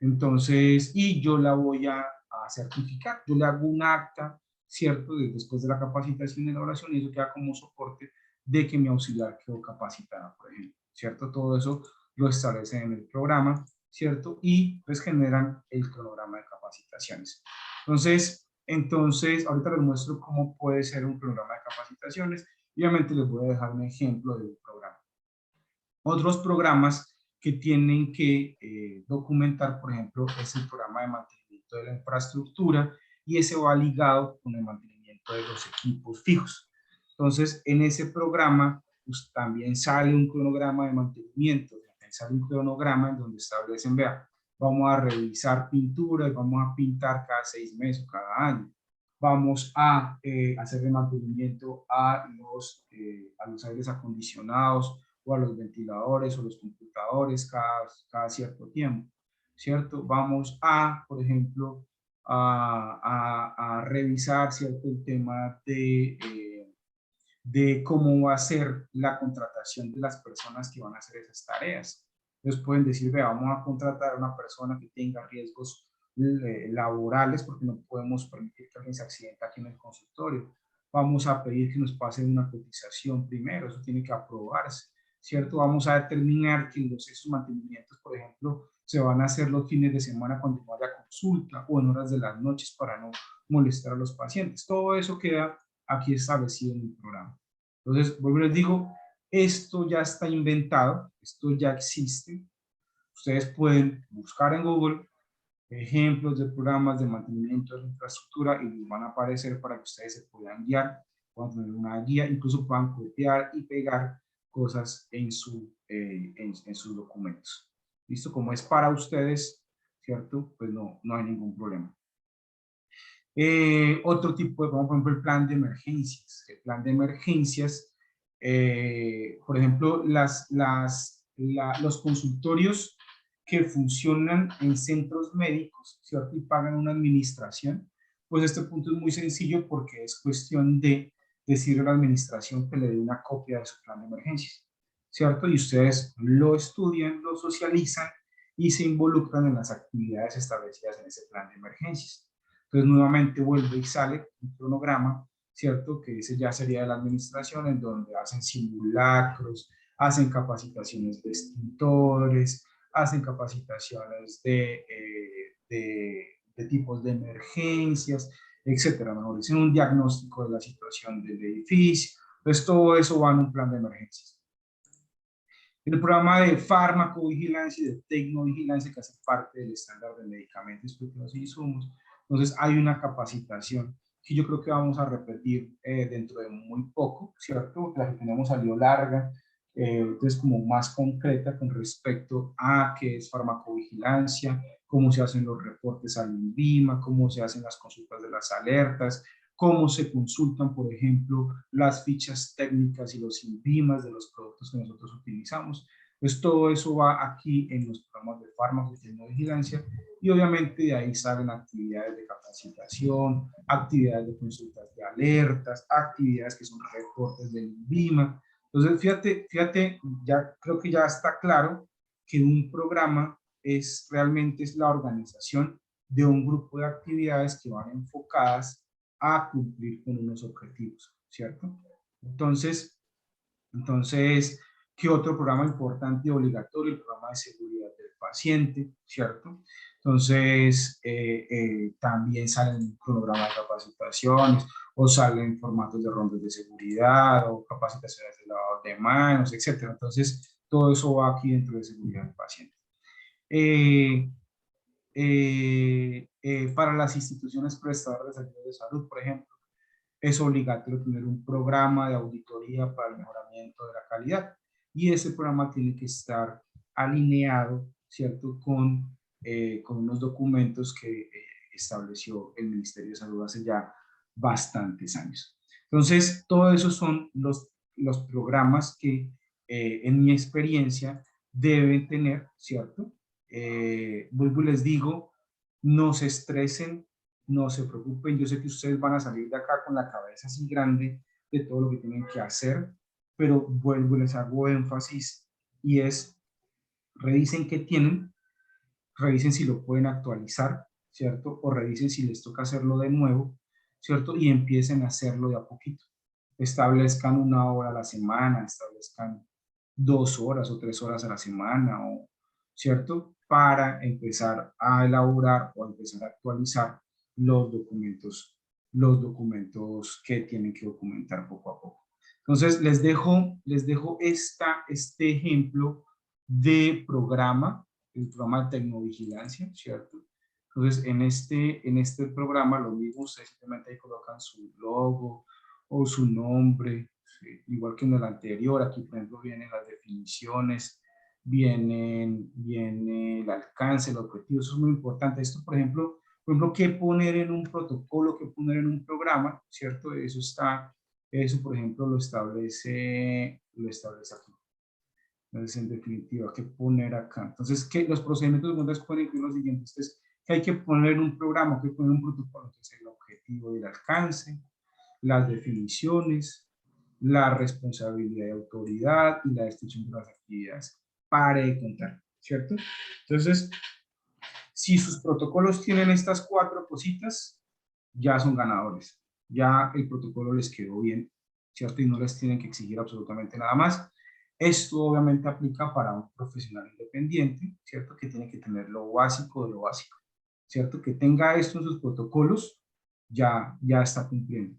Entonces, y yo la voy a certificar. Yo le hago un acta, ¿cierto? Después de la capacitación y elaboración, y eso queda como soporte de que mi auxiliar quedó capacitada, por ejemplo, ¿cierto? Todo eso lo establecen en el programa, ¿cierto? Y pues generan el cronograma de capacitaciones. Entonces, ahorita les muestro cómo puede ser un programa de capacitaciones. Obviamente les voy a dejar un ejemplo de un programa. Otros programas que tienen que documentar, por ejemplo, es el programa de mantenimiento de la infraestructura y ese va ligado con el mantenimiento de los equipos fijos. Entonces, en ese programa pues, también sale un cronograma de mantenimiento, también sale un cronograma en donde establecen, vea, vamos a revisar pintura y vamos a pintar cada 6 meses o cada año. Vamos a hacer mantenimiento a los aires acondicionados o a los ventiladores o los computadores cada cierto tiempo, ¿cierto? Vamos a, por ejemplo, a revisar, ¿cierto? El tema de cómo va a ser la contratación de las personas que van a hacer esas tareas. Entonces pueden decir, vea, vamos a contratar a una persona que tenga riesgos laborales porque no podemos permitir que alguien se accidente aquí en el consultorio. Vamos a pedir que nos pasen una cotización primero, eso tiene que aprobarse, ¿cierto? Vamos a determinar que esos mantenimientos, por ejemplo, se van a hacer los fines de semana cuando no haya consulta o en horas de las noches para no molestar a los pacientes. Todo eso queda aquí establecido en el programa. Entonces, vuelvo y les digo, esto ya está inventado, esto ya existe. Ustedes pueden buscar en Google ejemplos de programas de mantenimiento de la infraestructura y les van a aparecer para que ustedes se puedan guiar, puedan tener una guía, incluso puedan copiar y pegar cosas en sus documentos. ¿Listo? Como es para ustedes, ¿cierto? Pues no hay ningún problema. Otro tipo de, por ejemplo, el plan de emergencias. El plan de emergencias, por ejemplo, los consultorios que funcionan en centros médicos, ¿cierto? Y pagan una administración, pues este punto es muy sencillo porque es cuestión de decirle a la administración que le dé una copia de su plan de emergencias, ¿cierto? Y ustedes lo estudian, lo socializan y se involucran en las actividades establecidas en ese plan de emergencias. Entonces nuevamente vuelve y sale un cronograma, ¿cierto? Que ese ya sería de la administración, en donde hacen simulacros, hacen capacitaciones de extintores, hacen capacitaciones de tipos de emergencias, etcétera. Mejor dicen, un diagnóstico de la situación del edificio. Entonces todo eso va en un plan de emergencias. El programa de farmacovigilancia y de tecnovigilancia, que hace parte del estándar de medicamentos, proteínas y insumos. Entonces hay una capacitación que yo creo que vamos a repetir dentro de muy poco, ¿cierto? La que tenemos salió larga, entonces como más concreta con respecto a qué es farmacovigilancia, cómo se hacen los reportes al INVIMA, cómo se hacen las consultas de las alertas, cómo se consultan, por ejemplo, las fichas técnicas y los INVIMAs de los productos que nosotros utilizamos. Pues todo eso va aquí en los programas de fármacos y tecnovigilancia y obviamente de ahí salen actividades de capacitación, actividades de consultas de alertas, actividades que son reportes del INVIMA. Entonces, fíjate, ya creo que ya está claro que un programa realmente es la organización de un grupo de actividades que van enfocadas a cumplir con unos objetivos, ¿cierto? Entonces, ¿qué otro programa importante y obligatorio? El programa de seguridad del paciente, ¿cierto? Entonces, también salen cronogramas de capacitaciones, o salen formatos de rondas de seguridad, o capacitaciones de lavado de manos, etcétera. Entonces, todo eso va aquí dentro de seguridad del paciente. Para las instituciones prestadoras de servicios de salud, por ejemplo, es obligatorio tener un programa de auditoría para el mejoramiento de la calidad y ese programa tiene que estar alineado, ¿cierto?, con unos documentos que estableció el Ministerio de Salud hace ya bastantes años. Entonces, todo eso son los programas que en mi experiencia deben tener, ¿cierto? Vuelvo y les digo, no se estresen, no se preocupen, yo sé que ustedes van a salir de acá con la cabeza así grande de todo lo que tienen que hacer, pero vuelvo y les hago énfasis y es, revisen qué tienen, revisen si lo pueden actualizar, ¿cierto? O revisen si les toca hacerlo de nuevo, ¿cierto? Y empiecen a hacerlo de a poquito. Establezcan 1 hora a la semana, establezcan 2 horas o 3 horas a la semana, ¿cierto? Para empezar a elaborar o empezar a actualizar los documentos que tienen que documentar poco a poco. Entonces, les dejo este ejemplo de programa, el programa de tecnovigilancia, ¿cierto? Entonces, en este programa, lo mismo, ustedes simplemente ahí colocan su logo o su nombre, ¿sí? Igual que en el anterior. Aquí, por ejemplo, vienen las definiciones, viene el alcance, el objetivo. Eso es muy importante. Esto, por ejemplo, qué poner en un protocolo, qué poner en un programa, ¿cierto? Eso, por ejemplo, lo establece aquí. Entonces, en definitiva, ¿qué poner acá? Entonces, los procedimientos de preguntas pueden incluir lo siguiente. Entonces, ¿qué hay que poner en un programa? ¿Qué hay que poner en un protocolo? Entonces, el objetivo y el alcance, las definiciones, la responsabilidad y autoridad y la descripción de las actividades. Pare de contar, ¿cierto? Entonces, si sus protocolos tienen estas 4 cositas, ya son ganadores. Ya el protocolo les quedó bien, ¿cierto? Y no les tienen que exigir absolutamente nada más. Esto obviamente aplica para un profesional independiente, ¿cierto? Que tiene que tener lo básico de lo básico, ¿cierto? Que tenga esto en sus protocolos, ya está cumpliendo.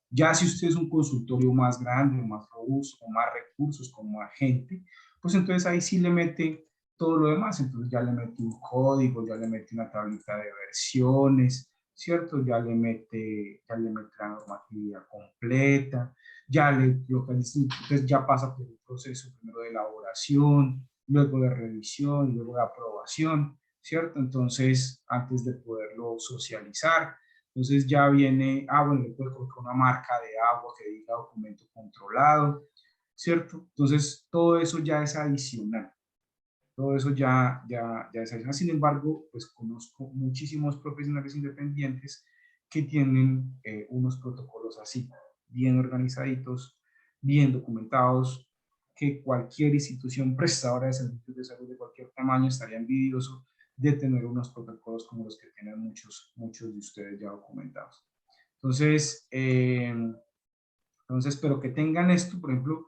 Ya si usted es un consultorio más grande, más robusto, con más recursos, con más gente, pues entonces ahí sí le mete todo lo demás. Entonces ya le mete un código, ya le mete una tablita de versiones, ¿cierto? Ya le mete la normatividad completa, ya le localiza, entonces ya pasa por un proceso primero de elaboración, luego de revisión, luego de aprobación, ¿cierto? Entonces, antes de poderlo socializar, entonces ya viene, bueno, le puede colocar una marca de agua que diga documento controlado, ¿cierto? Entonces todo eso ya es adicional. Todo eso ya es adicional. Sin embargo, pues conozco muchísimos profesionales independientes que tienen unos protocolos así, bien organizaditos, bien documentados, que cualquier institución prestadora de servicios de salud de cualquier tamaño estaría envidioso de tener unos protocolos como los que tienen muchos de ustedes ya documentados. Entonces, pero que tengan esto, por ejemplo,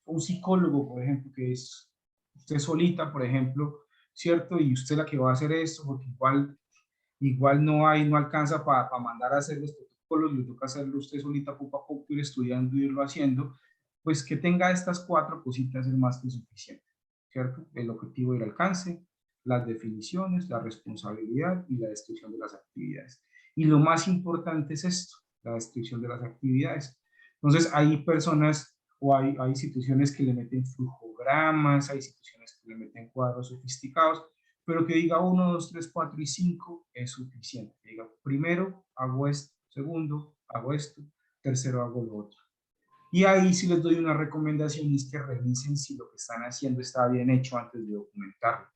un psicólogo, por ejemplo, que es usted solita, por ejemplo, ¿cierto? Y usted la que va a hacer esto, porque igual no alcanza para mandar a hacer los protocolos, le toca hacerlo usted solita poco a poco, ir estudiando y irlo haciendo, pues que tenga estas 4 cositas es más que suficiente, ¿cierto? El objetivo y el alcance, las definiciones, la responsabilidad y la descripción de las actividades. Y lo más importante es esto, la descripción de las actividades. Entonces, hay personas o hay instituciones que le meten flujogramas, hay instituciones que le meten cuadros sofisticados, pero que diga 1, 2, 3, 4 y 5 es suficiente. Que diga, primero hago esto, segundo hago esto, tercero hago lo otro. Y ahí sí les doy una recomendación, y es que revisen si lo que están haciendo está bien hecho antes de documentarlo,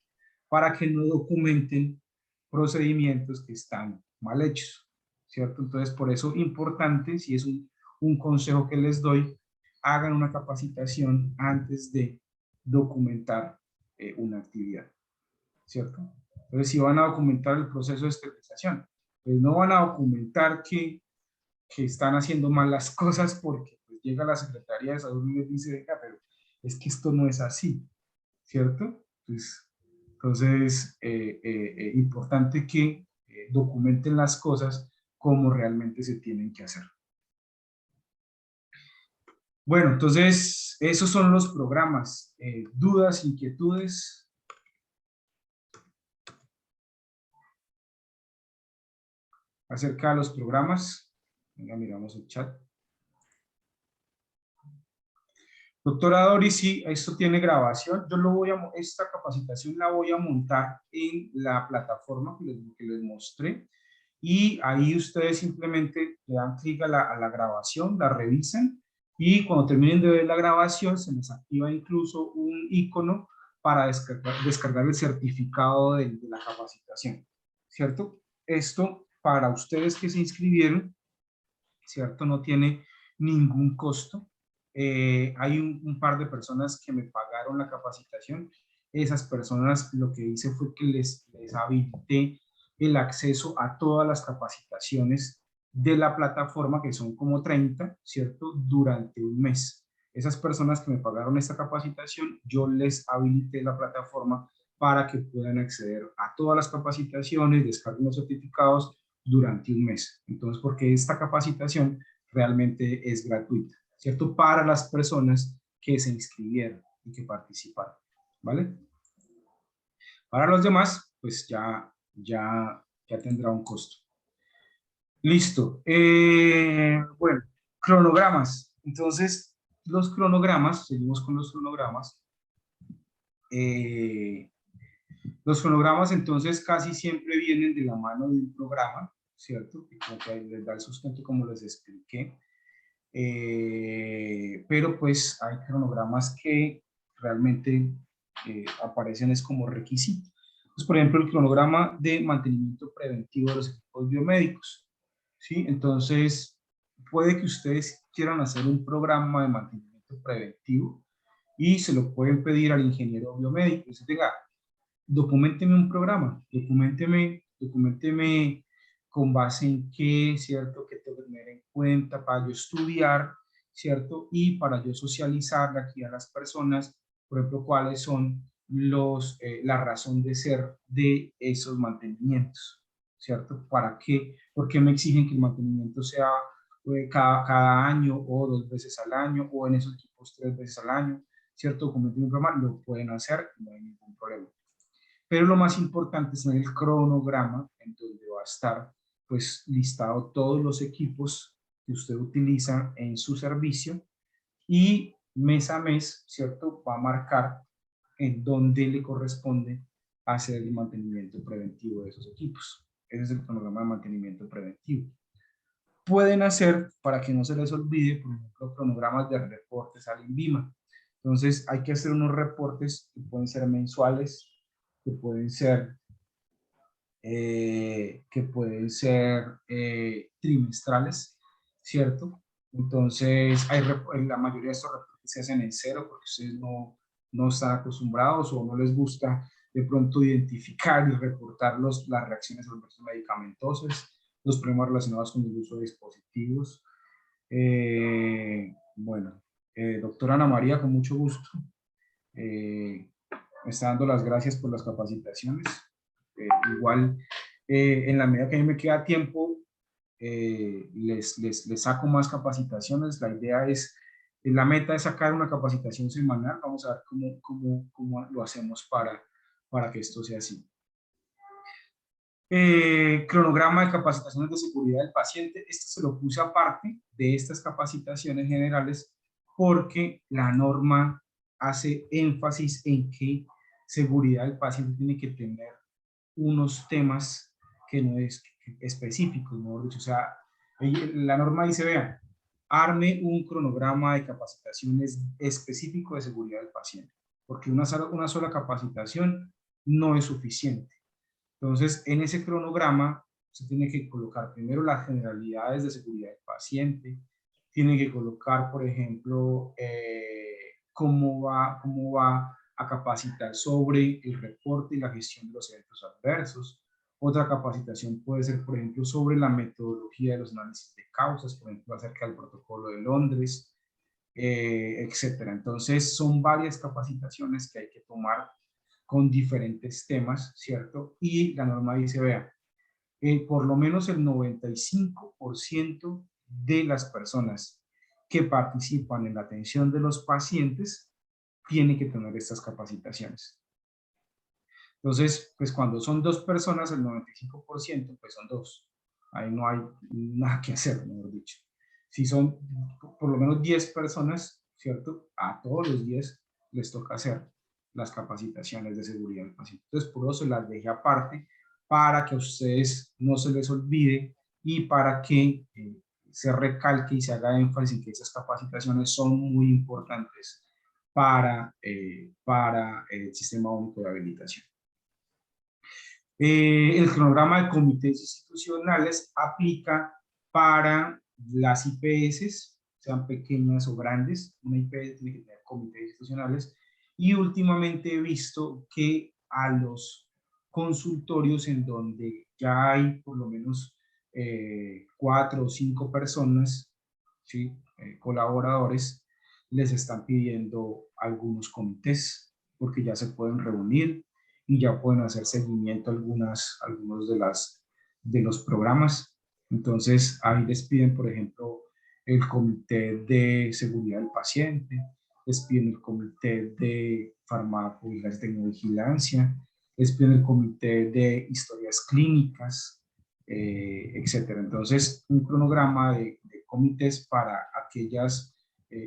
para que no documenten procedimientos que están mal hechos, ¿cierto? Entonces, por eso importante, si es un consejo que les doy, hagan una capacitación antes de documentar una actividad, ¿cierto? Entonces, si van a documentar el proceso de esterilización, pues no van a documentar que están haciendo mal las cosas porque pues, llega la Secretaría de Salud y les dice, venga, pero es que esto no es así, ¿cierto? Entonces importante que documenten las cosas como realmente se tienen que hacer. Bueno, entonces esos son los programas. ¿Dudas, inquietudes? Acerca de los programas. Venga, miramos el chat. Doctora Doris, sí, esto tiene grabación. Esta capacitación la voy a montar en la plataforma que les mostré. Y ahí ustedes simplemente le dan clic a la grabación, la revisan. Y cuando terminen de ver la grabación, se les activa incluso un icono para descargar el certificado de la capacitación. ¿Cierto? Esto para ustedes que se inscribieron, ¿cierto? No tiene ningún costo. Hay un par de personas que me pagaron la capacitación. Esas personas lo que hice fue que les habilité el acceso a todas las capacitaciones de la plataforma, que son como 30, ¿cierto? Durante un mes. Esas personas que me pagaron esta capacitación, yo les habilité la plataforma para que puedan acceder a todas las capacitaciones, descarguen los certificados durante un mes. Entonces, porque esta capacitación realmente es gratuita, ¿cierto? Para las personas que se inscribieron y que participaron, ¿vale? Para los demás, pues ya ya tendrá un costo. Listo. Bueno, cronogramas. Entonces, los cronogramas, seguimos con los cronogramas. Los cronogramas entonces casi siempre vienen de la mano de un programa, ¿cierto? Y como que les da el sustento como les expliqué. Pero pues hay cronogramas que realmente aparecen es como requisito. Pues, por ejemplo, el cronograma de mantenimiento preventivo de los equipos biomédicos, ¿sí? Entonces, puede que ustedes quieran hacer un programa de mantenimiento preventivo y se lo pueden pedir al ingeniero biomédico. Dice, venga, documenteme un programa, documenteme con base en qué, ¿cierto? Que tengo que tener en cuenta para yo estudiar, ¿cierto? Y para yo socializar aquí a las personas, por ejemplo, cuáles son la razón de ser de esos mantenimientos, ¿cierto? ¿Para qué? ¿Por qué me exigen que el mantenimiento sea cada año o 2 veces al año o en esos equipos 3 veces al año? ¿Cierto? Documenten un programa, lo pueden hacer, no hay ningún problema. Pero lo más importante es en el cronograma, en donde va a estar pues listado todos los equipos que usted utiliza en su servicio y mes a mes, ¿cierto? Va a marcar en dónde le corresponde hacer el mantenimiento preventivo de esos equipos. Ese es el cronograma de mantenimiento preventivo. Pueden hacer, para que no se les olvide, por ejemplo, cronogramas de reportes al INVIMA. Entonces hay que hacer unos reportes que pueden ser mensuales, que pueden ser trimestrales, ¿cierto? Entonces, la mayoría de estos reportes se hacen en cero porque ustedes no están acostumbrados o no les gusta de pronto identificar y reportar las reacciones adversas medicamentosas, los problemas relacionados con el uso de dispositivos. Bueno, doctora Ana María, con mucho gusto. Me está dando las gracias por las capacitaciones. Igual, en la medida que a mí me queda tiempo, les saco más capacitaciones. La idea es, la meta es sacar una capacitación semanal. Vamos a ver cómo lo hacemos para que esto sea así. Cronograma de capacitaciones de seguridad del paciente. Este se lo puse aparte de estas capacitaciones generales porque la norma hace énfasis en que seguridad del paciente tiene que tener unos temas que no es específicos, mejor dicho. O sea, la norma dice, vean, arme un cronograma de capacitaciones específico de seguridad del paciente, porque una sola capacitación no es suficiente. Entonces, en ese cronograma se tiene que colocar primero las generalidades de seguridad del paciente, tiene que colocar, por ejemplo, cómo va a capacitar sobre el reporte y la gestión de los eventos adversos. Otra capacitación puede ser, por ejemplo, sobre la metodología de los análisis de causas, por ejemplo, acerca del protocolo de Londres, etcétera. Entonces, son varias capacitaciones que hay que tomar con diferentes temas, ¿cierto? Y la norma dice, vea, por lo menos el 95% de las personas que participan en la atención de los pacientes tienen que tener estas capacitaciones. Entonces, pues cuando son 2 personas, el 95%, pues son 2. Ahí no hay nada que hacer, mejor dicho. Si son por lo menos 10 personas, ¿cierto? A todos los 10 les toca hacer las capacitaciones de seguridad del paciente. Entonces, por eso las dejé aparte para que a ustedes no se les olvide y para que se recalque y se haga énfasis en que esas capacitaciones son muy importantes para el Sistema Único de Habilitación. El cronograma de comités institucionales aplica para las IPS, sean pequeñas o grandes. Una IPS tiene que tener comités institucionales. Y últimamente he visto que a los consultorios en donde ya hay por lo menos 4 o 5 personas, ¿sí? Colaboradores, les están pidiendo algunos comités porque ya se pueden reunir y ya pueden hacer seguimiento a algunos de los programas. Entonces, ahí les piden, por ejemplo, el comité de seguridad del paciente, les piden el comité de farmacovigilancia y tecnovigilancia, es en el comité de historias clínicas, etcétera. Entonces, un cronograma de comités para aquellas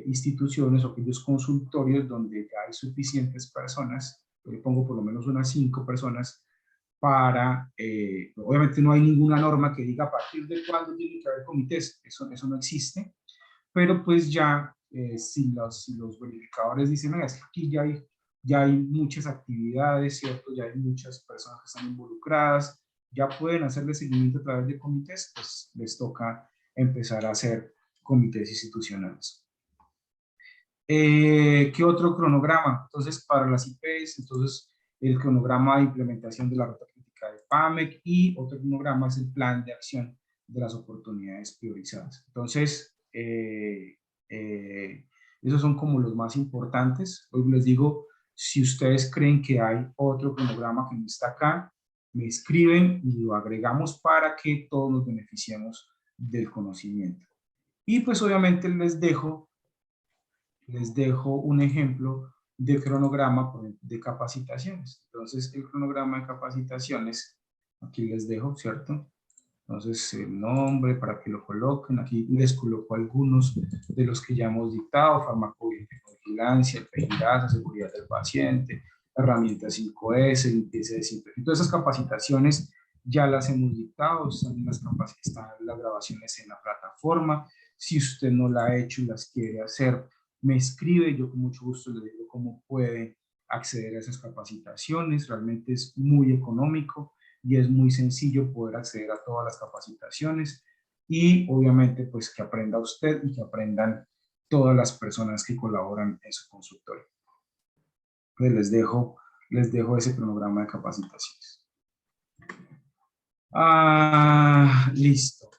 instituciones o aquellos consultorios donde ya hay suficientes personas, yo le pongo por lo menos unas 5 personas, para, obviamente no hay ninguna norma que diga a partir de cuándo tienen que haber comités, eso no existe, pero pues ya si los verificadores dicen, es que aquí ya hay muchas actividades, ¿cierto? Ya hay muchas personas que están involucradas, ya pueden hacerle seguimiento a través de comités, pues les toca empezar a hacer comités institucionales. ¿Qué otro cronograma? Entonces, para las IPs, entonces, el cronograma de implementación de la ruta crítica de PAMEC, y otro cronograma es el plan de acción de las oportunidades priorizadas. Entonces, esos son como los más importantes. Hoy les digo, si ustedes creen que hay otro cronograma que no está acá, me escriben y lo agregamos para que todos nos beneficiemos del conocimiento. Y pues obviamente les dejo un ejemplo de cronograma de capacitaciones. Entonces, el cronograma de capacitaciones, aquí les dejo, ¿cierto? Entonces, el nombre para que lo coloquen. Aquí les coloco algunos de los que ya hemos dictado: farmacovigilancia, vigilancia, seguridad del paciente, herramientas 5S, limpieza de desinfección. Todas esas capacitaciones ya las hemos dictado, están las grabaciones en la plataforma. Si usted no la ha hecho y las quiere hacer, me escribe, yo con mucho gusto le digo cómo puede acceder a esas capacitaciones. Realmente es muy económico y es muy sencillo poder acceder a todas las capacitaciones, y obviamente pues que aprenda usted y que aprendan todas las personas que colaboran en su consultorio. Pues les dejo ese cronograma de capacitaciones. Listo.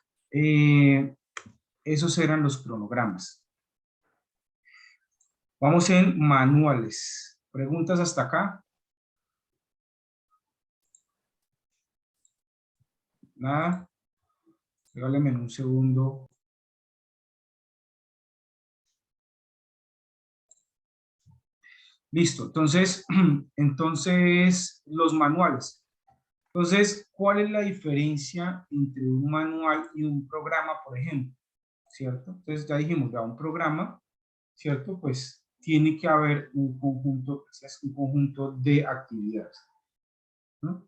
Esos eran los cronogramas. Vamos en manuales. ¿Preguntas hasta acá? Nada. Regálenme un segundo. Listo. Entonces, los manuales. Entonces, ¿cuál es la diferencia entre un manual y un programa, por ejemplo? ¿Cierto? Entonces, ya dijimos, ya un programa, ¿cierto? Pues tiene que haber un conjunto de actividades, ¿no?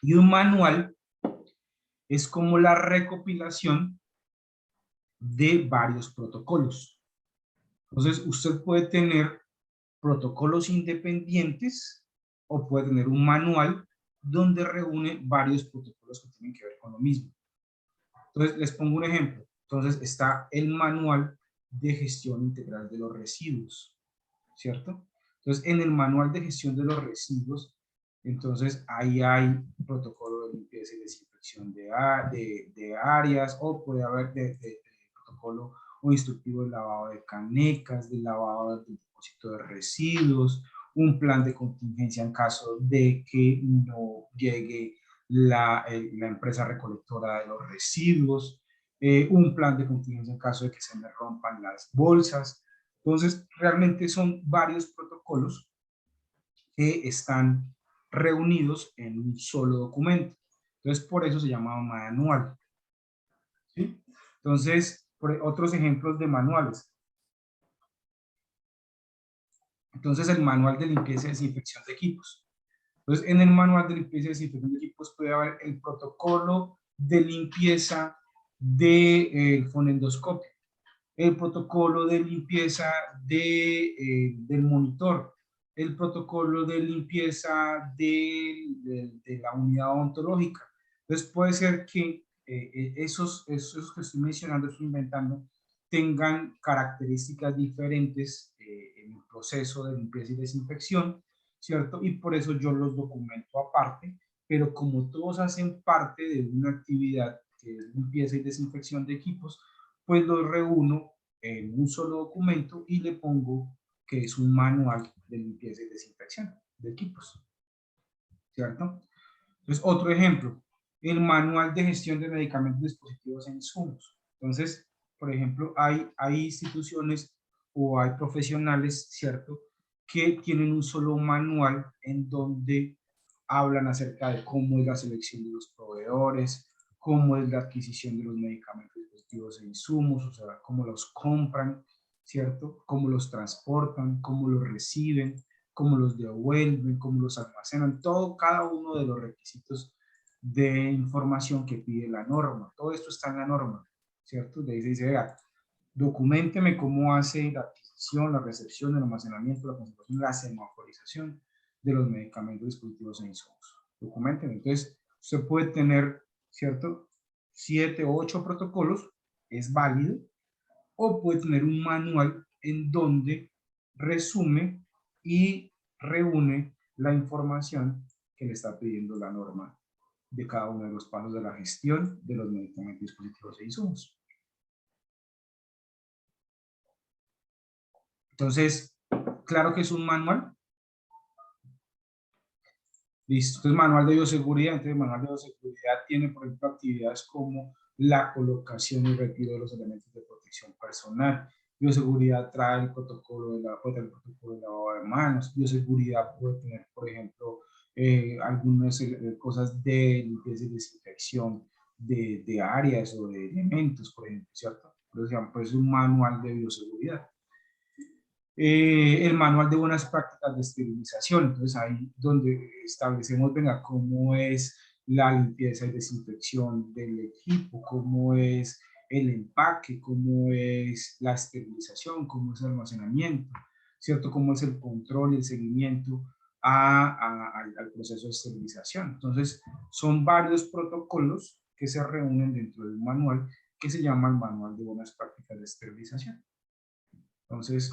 Y un manual es como la recopilación de varios protocolos. Entonces, usted puede tener protocolos independientes o puede tener un manual donde reúne varios protocolos que tienen que ver con lo mismo. Entonces, les pongo un ejemplo. Entonces, está el manual de gestión integral de los residuos, ¿cierto? Entonces, en el manual de gestión de los residuos, entonces ahí hay protocolo de limpieza y desinfección de áreas, o puede haber de protocolo o instructivo de lavado de canecas, de lavado del depósito de residuos, un plan de contingencia en caso de que no llegue la empresa recolectora de los residuos, un plan de contingencia en caso de que se me rompan las bolsas. Entonces, realmente son varios protocolos que están reunidos en un solo documento. Entonces, por eso se llama manual. ¿Sí? Entonces, otros ejemplos de manuales. Entonces, el manual de limpieza y desinfección de equipos. Entonces, en el manual de limpieza y desinfección de equipos puede haber el protocolo de limpieza del fonendoscopio, el protocolo de limpieza del monitor, el protocolo de limpieza de la unidad odontológica. Entonces puede ser que esos que estoy mencionando, estoy inventando, tengan características diferentes en el proceso de limpieza y desinfección, ¿cierto? Y por eso yo los documento aparte, pero como todos hacen parte de una actividad que es limpieza y desinfección de equipos, pues los reúno en un solo documento y le pongo que es un manual de limpieza y desinfección de equipos, ¿cierto? Entonces, otro ejemplo, el manual de gestión de medicamentos, dispositivos e insumos. Entonces, por ejemplo, hay instituciones o hay profesionales, ¿cierto?, que tienen un solo manual en donde hablan acerca de cómo es la selección de los proveedores, cómo es la adquisición de los medicamentos, dispositivos e insumos, o sea, cómo los compran, ¿cierto? Cómo los transportan, cómo los reciben, cómo los devuelven, cómo los almacenan, todo, cada uno de los requisitos de información que pide la norma. Todo esto está en la norma, ¿cierto? De ahí se dice, vea, documénteme cómo hace la adquisición, la recepción, el almacenamiento, la conservación, la semaforización de los medicamentos, dispositivos e insumos. Documénteme. Entonces, usted puede tener, ¿cierto? 7 o 8 protocolos, es válido, o puede tener un manual en donde resume y reúne la información que le está pidiendo la norma de cada uno de los pasos de la gestión de los medicamentos, dispositivos e insumos. Entonces, claro que es un manual. Listo. Entonces, manual de bioseguridad. Entonces, el manual de bioseguridad tiene, por ejemplo, actividades como la colocación y retiro de los elementos de protección personal. Bioseguridad trae el protocolo de lavado de manos. Bioseguridad puede tener, por ejemplo, algunas cosas de limpieza y desinfección de áreas o de elementos, por ejemplo, ¿cierto? Entonces, pues, es un manual de bioseguridad. El manual de buenas prácticas de esterilización. Entonces ahí donde establecemos, venga, cómo es la limpieza y desinfección del equipo, cómo es el empaque, cómo es la esterilización, cómo es el almacenamiento, ¿cierto? Cómo es el control y el seguimiento al proceso de esterilización. Entonces son varios protocolos que se reúnen dentro del manual que se llama el manual de buenas prácticas de esterilización. Entonces,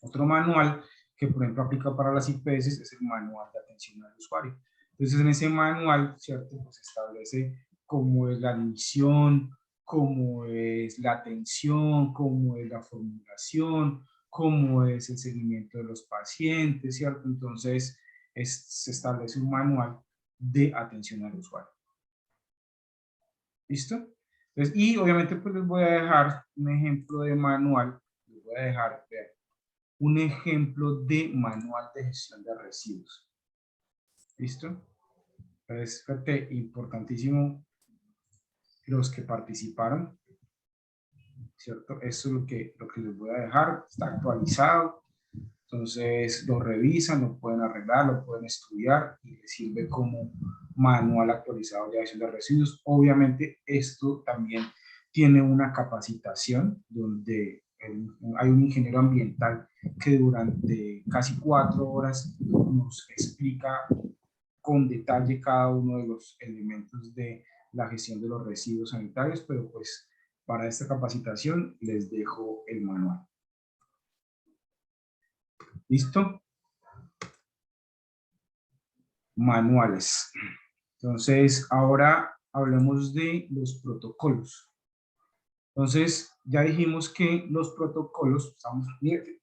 otro manual que, por ejemplo, aplica para las IPS es el manual de atención al usuario. Entonces, en ese manual, ¿cierto? Pues establece cómo es la admisión, cómo es la atención, cómo es la formulación, cómo es el seguimiento de los pacientes, ¿cierto? Entonces, se establece un manual de atención al usuario. ¿Listo? Entonces, y obviamente, pues les voy a dejar un ejemplo de manual. Les voy a dejar, vean, un ejemplo de manual de gestión de residuos. ¿Listo? Es importantísimo los que participaron, ¿cierto? Eso es lo que les voy a dejar, está actualizado, entonces lo revisan, lo pueden arreglar, lo pueden estudiar y les sirve como manual actualizado de gestión de residuos. Obviamente esto también tiene una capacitación donde hay un ingeniero ambiental que durante casi 4 horas nos explica con detalle cada uno de los elementos de la gestión de los residuos sanitarios, pero pues para esta capacitación les dejo el manual. ¿Listo? Manuales. Entonces, ahora hablemos de los protocolos. Entonces, ya dijimos que los protocolos,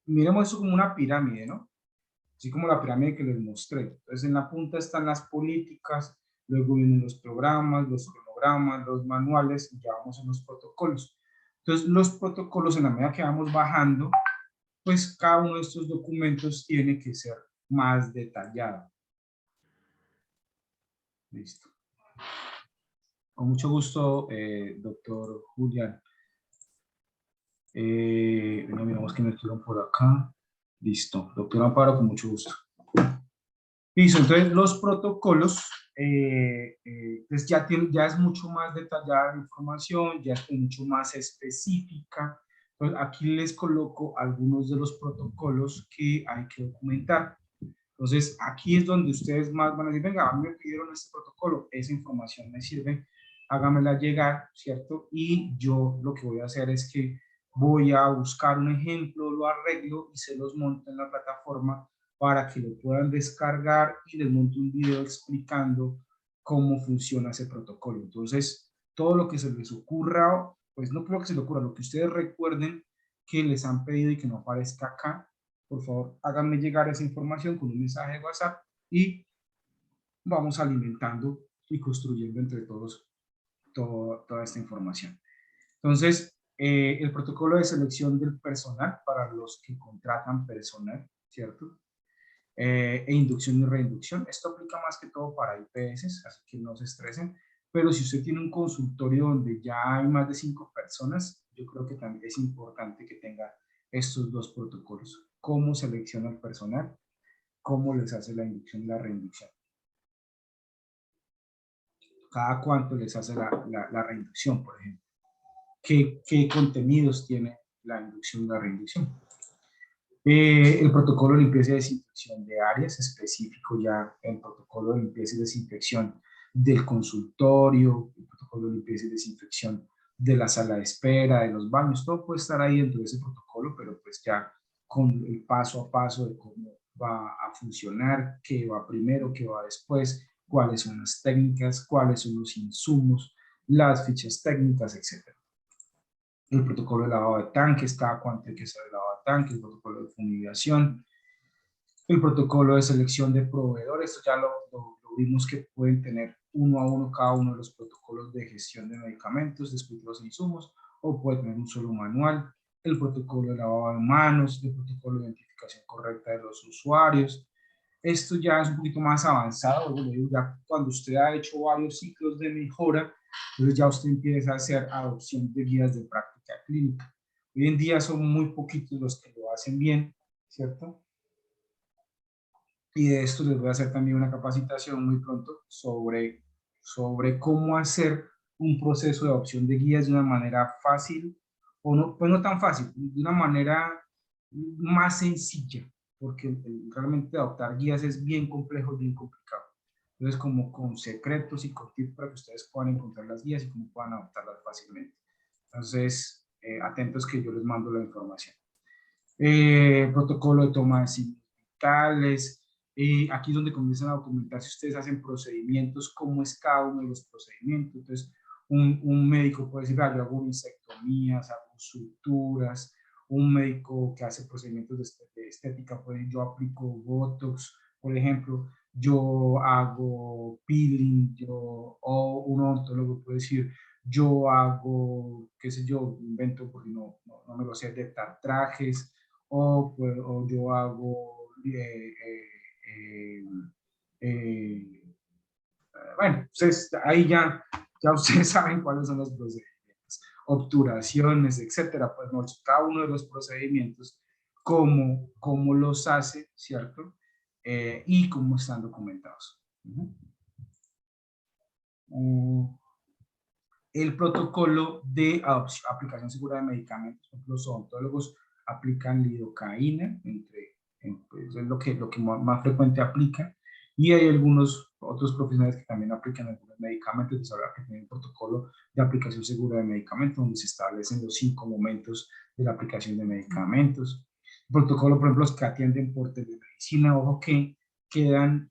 miremos eso como una pirámide, ¿no? Así como la pirámide que les mostré. Entonces, en la punta están las políticas, luego vienen los programas, los cronogramas, los manuales, y ya vamos en los protocolos. Entonces, los protocolos, en la medida que vamos bajando, pues cada uno de estos documentos tiene que ser más detallado. Listo. Con mucho gusto, doctor Julián. Miramos que me estuvieron por acá. Listo. Doctor Amparo, con mucho gusto. Listo. Entonces, los protocolos, pues ya es mucho más detallada la información, ya es mucho más específica. Entonces, aquí les coloco algunos de los protocolos que hay que documentar. Entonces, aquí es donde ustedes más van a decir, venga, a mí me pidieron este protocolo, esa información me sirve, hágamela llegar, ¿cierto? Y yo lo que voy a hacer es que voy a buscar un ejemplo, lo arreglo y se los monto en la plataforma para que lo puedan descargar y les monto un video explicando cómo funciona ese protocolo. Entonces, todo lo que se les ocurra, pues no creo que se les ocurra, lo que ustedes recuerden que les han pedido y que no aparezca acá, por favor, háganme llegar esa información con un mensaje de WhatsApp y vamos alimentando y construyendo entre todos toda esta información. Entonces, el protocolo de selección del personal para los que contratan personal. ¿cierto? E inducción y reinducción. Esto aplica más que todo para IPS, así que no se estresen, pero si usted tiene un consultorio donde ya hay más de 5 personas, yo creo que también es importante que tenga estos dos protocolos. Cómo selecciona el personal, cómo les hace la inducción y la reinducción. Cada cuánto les hace la reinducción, por ejemplo. ¿Qué contenidos tiene la inducción y la reinducción? El protocolo de limpieza y desinfección de áreas, específico ya el protocolo de limpieza y desinfección del consultorio, el protocolo de limpieza y desinfección de la sala de espera, de los baños, todo puede estar ahí dentro de ese protocolo, pero pues ya con el paso a paso de cómo va a funcionar, qué va primero, qué va después, cuáles son las técnicas, cuáles son los insumos, las fichas técnicas, etc. El protocolo de lavado de tanques, cada cuánto hay que hacer el lavado de tanques, el protocolo de fumigación, el protocolo de selección de proveedores. Esto ya lo vimos que pueden tener uno a uno cada uno de los protocolos de gestión de medicamentos, después de los insumos, o puede tener un solo manual. El protocolo de lavado de manos, el protocolo de identificación correcta de los usuarios. Esto ya es un poquito más avanzado, ya cuando usted ha hecho varios ciclos de mejora, entonces ya usted empieza a hacer adopción de guías de práctica clínica. Hoy en día son muy poquitos los que lo hacen bien, ¿cierto? Y de esto les voy a hacer también una capacitación muy pronto sobre cómo hacer un proceso de adopción de guías de una manera fácil, o no, pues no tan fácil, de una manera más sencilla, porque realmente adoptar guías es bien complejo, bien complicado. Entonces, como con secretos y con tips para que ustedes puedan encontrar las guías y cómo puedan adoptarlas fácilmente. Entonces, atentos que yo les mando la información. Protocolo de toma de signos vitales. Aquí es donde comienzan a documentar si ustedes hacen procedimientos, cómo es cada uno de los procedimientos. Entonces, un médico puede decir, yo hago insectomías, hago suturas. Un médico que hace procedimientos de estética, pues yo aplico Botox, por ejemplo. Yo hago peeling, o un odontólogo puede decir, yo hago, qué sé yo, invento porque no me lo sé, de trajes, o yo hago, bueno, ustedes, ahí ya ustedes saben cuáles son los procedimientos, obturaciones, etcétera, pues no, cada uno de los procedimientos, cómo los hace, ¿cierto? Y cómo están documentados. El protocolo de aplicación segura de medicamentos. Los odontólogos aplican lidocaína, pues es lo que más frecuente aplican, y hay algunos otros profesionales que también aplican algunos medicamentos. Entonces habrá que tener un protocolo de aplicación segura de medicamentos donde se establecen los 5 momentos de la aplicación de medicamentos. El protocolo, por ejemplo, los que atienden por telemedicina, ojo que quedan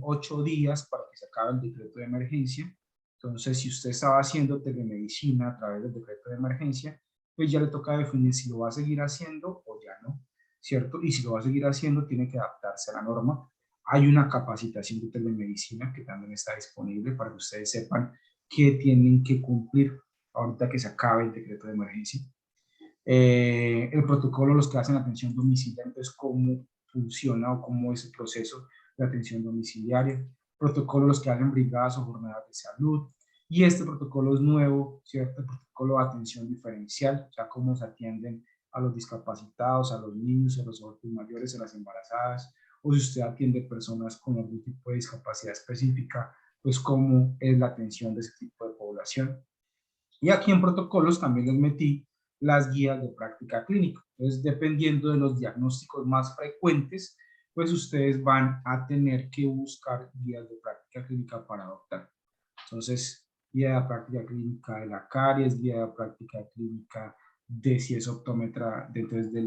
8 días para que se acabe el decreto de emergencia. Entonces, si usted estaba haciendo telemedicina a través del decreto de emergencia, pues ya le toca definir si lo va a seguir haciendo o ya no, ¿cierto? Y si lo va a seguir haciendo, tiene que adaptarse a la norma. Hay una capacitación de telemedicina que también está disponible para que ustedes sepan qué tienen que cumplir ahorita que se acabe el decreto de emergencia. El protocolo, los que hacen atención domiciliaria, entonces cómo funciona o cómo es el proceso de atención domiciliaria. Protocolo, los que hacen brigadas o jornadas de salud. Y este protocolo es nuevo, ¿cierto? El protocolo de atención diferencial, o sea, cómo se atienden a los discapacitados, a los niños, a los adultos mayores, a las embarazadas, o si usted atiende personas con algún tipo de discapacidad específica, pues cómo es la atención de ese tipo de población. Y aquí en protocolos también les metí las guías de práctica clínica. Entonces, dependiendo de los diagnósticos más frecuentes, pues ustedes van a tener que buscar guías de práctica clínica para adoptar. Entonces, guía de práctica clínica de la caries, guía de práctica clínica de si es optómetra, entonces de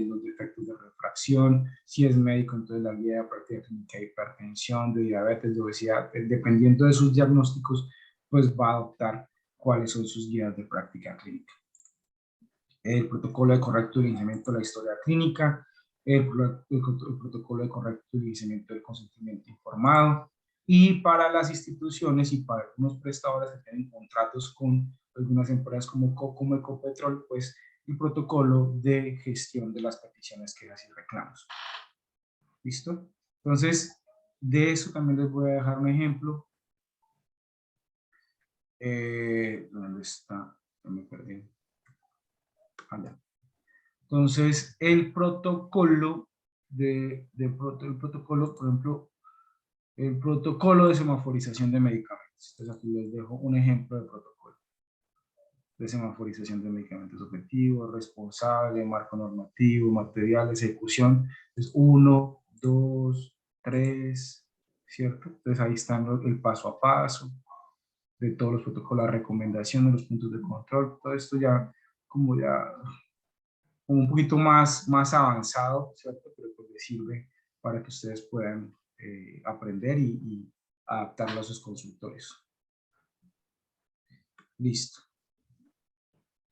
los defectos de refracción, si es médico, entonces la guía de práctica clínica de hipertensión, de diabetes, de obesidad, dependiendo de sus diagnósticos, pues va a adoptar cuáles son sus guías de práctica clínica. El protocolo de correcto dirigimiento de la historia clínica, el protocolo de correcto dirigimiento del consentimiento informado, y para las instituciones y para algunos prestadores que tienen contratos con algunas empresas como Ecopetrol, pues el protocolo de gestión de las peticiones, quejas y reclamos. ¿Listo? Entonces, de eso también les voy a dejar un ejemplo. ¿Dónde está? No me perdí. Allá. Entonces, el protocolo el protocolo, por ejemplo, el protocolo de semaforización de medicamentos. Entonces, aquí les dejo un ejemplo de protocolo de semaforización de medicamentos: objetivo, responsable, marco normativo, materiales, ejecución. Entonces, 1, 2, 3, ¿cierto? Entonces, ahí están el paso a paso de todos los protocolos, la recomendación de los puntos de control. Todo esto ya como un poquito más avanzado, ¿cierto? Pero pues les sirve para que ustedes puedan aprender y adaptarlo a sus consultorios. Listo.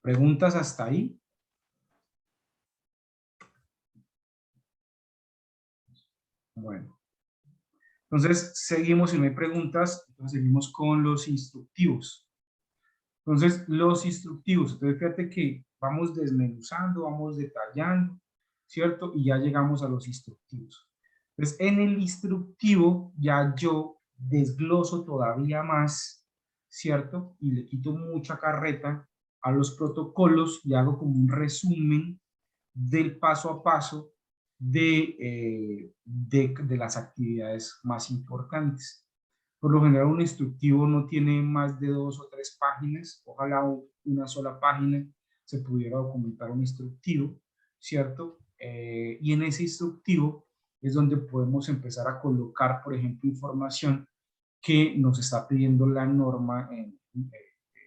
¿Preguntas hasta ahí? Bueno. Entonces, seguimos, si no hay preguntas, entonces seguimos con los instructivos. Entonces, los instructivos, entonces fíjate que vamos desmenuzando, vamos detallando, ¿cierto? Y ya llegamos a los instructivos. Entonces, en el instructivo ya yo desgloso todavía más, ¿cierto? Y le quito mucha carreta a los protocolos y hago como un resumen del paso a paso de las actividades más importantes. Por lo general, un instructivo no tiene más de 2 o 3 páginas. Ojalá una sola página se pudiera documentar un instructivo, ¿cierto? Y en ese instructivo es donde podemos empezar a colocar, por ejemplo, información que nos está pidiendo la norma,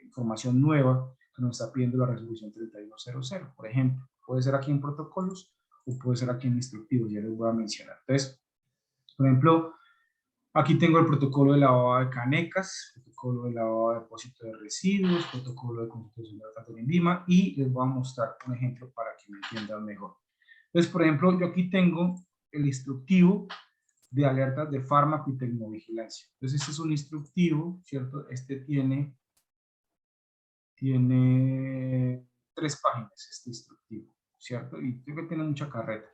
información nueva que nos está pidiendo la resolución 3100, por ejemplo. Puede ser aquí en protocolos o puede ser aquí en instructivos, ya les voy a mencionar. Entonces, por ejemplo, aquí tengo el protocolo de lavado de canecas, protocolo de lavado de depósito de residuos, protocolo de constitución de datos en Lima, y les voy a mostrar un ejemplo para que me entiendan mejor. Entonces, por ejemplo, yo aquí tengo el instructivo de alertas de fármaco y tecnovigilancia. Entonces, este es un instructivo, ¿cierto? Este tiene 3 páginas, este instructivo, ¿cierto? Y creo que tiene mucha carreta.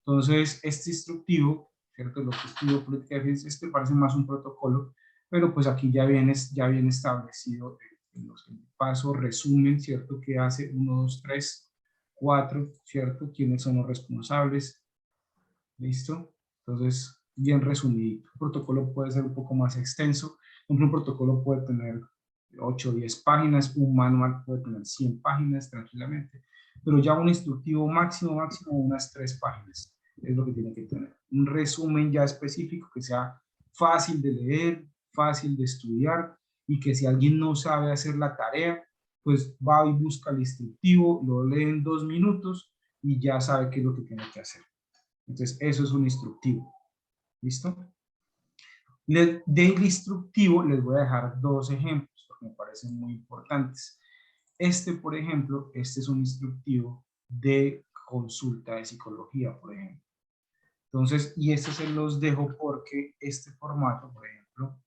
Entonces, este instructivo, ¿cierto? El objetivo política de defensa, este parece más un protocolo, pero pues aquí ya viene establecido el paso, resumen, ¿cierto? Que hace 1, 2, 3, 4, ¿cierto? ¿Quiénes son los responsables? ¿Listo? Entonces, bien resumido. El protocolo puede ser un poco más extenso. Un protocolo puede tener 8 o 10 páginas, un manual puede tener 100 páginas tranquilamente, pero ya un instructivo máximo unas 3 páginas es lo que tiene que tener. Un resumen ya específico que sea fácil de leer, fácil de estudiar, y que si alguien no sabe hacer la tarea, pues va y busca el instructivo, lo lee en 2 minutos y ya sabe qué es lo que tiene que hacer. Entonces, eso es un instructivo. ¿Listo? Del instructivo les voy a dejar 2 ejemplos porque me parecen muy importantes. Este, por ejemplo, este es un instructivo de consulta de psicología, por ejemplo. Entonces, y este se los dejo porque este formato, por ejemplo,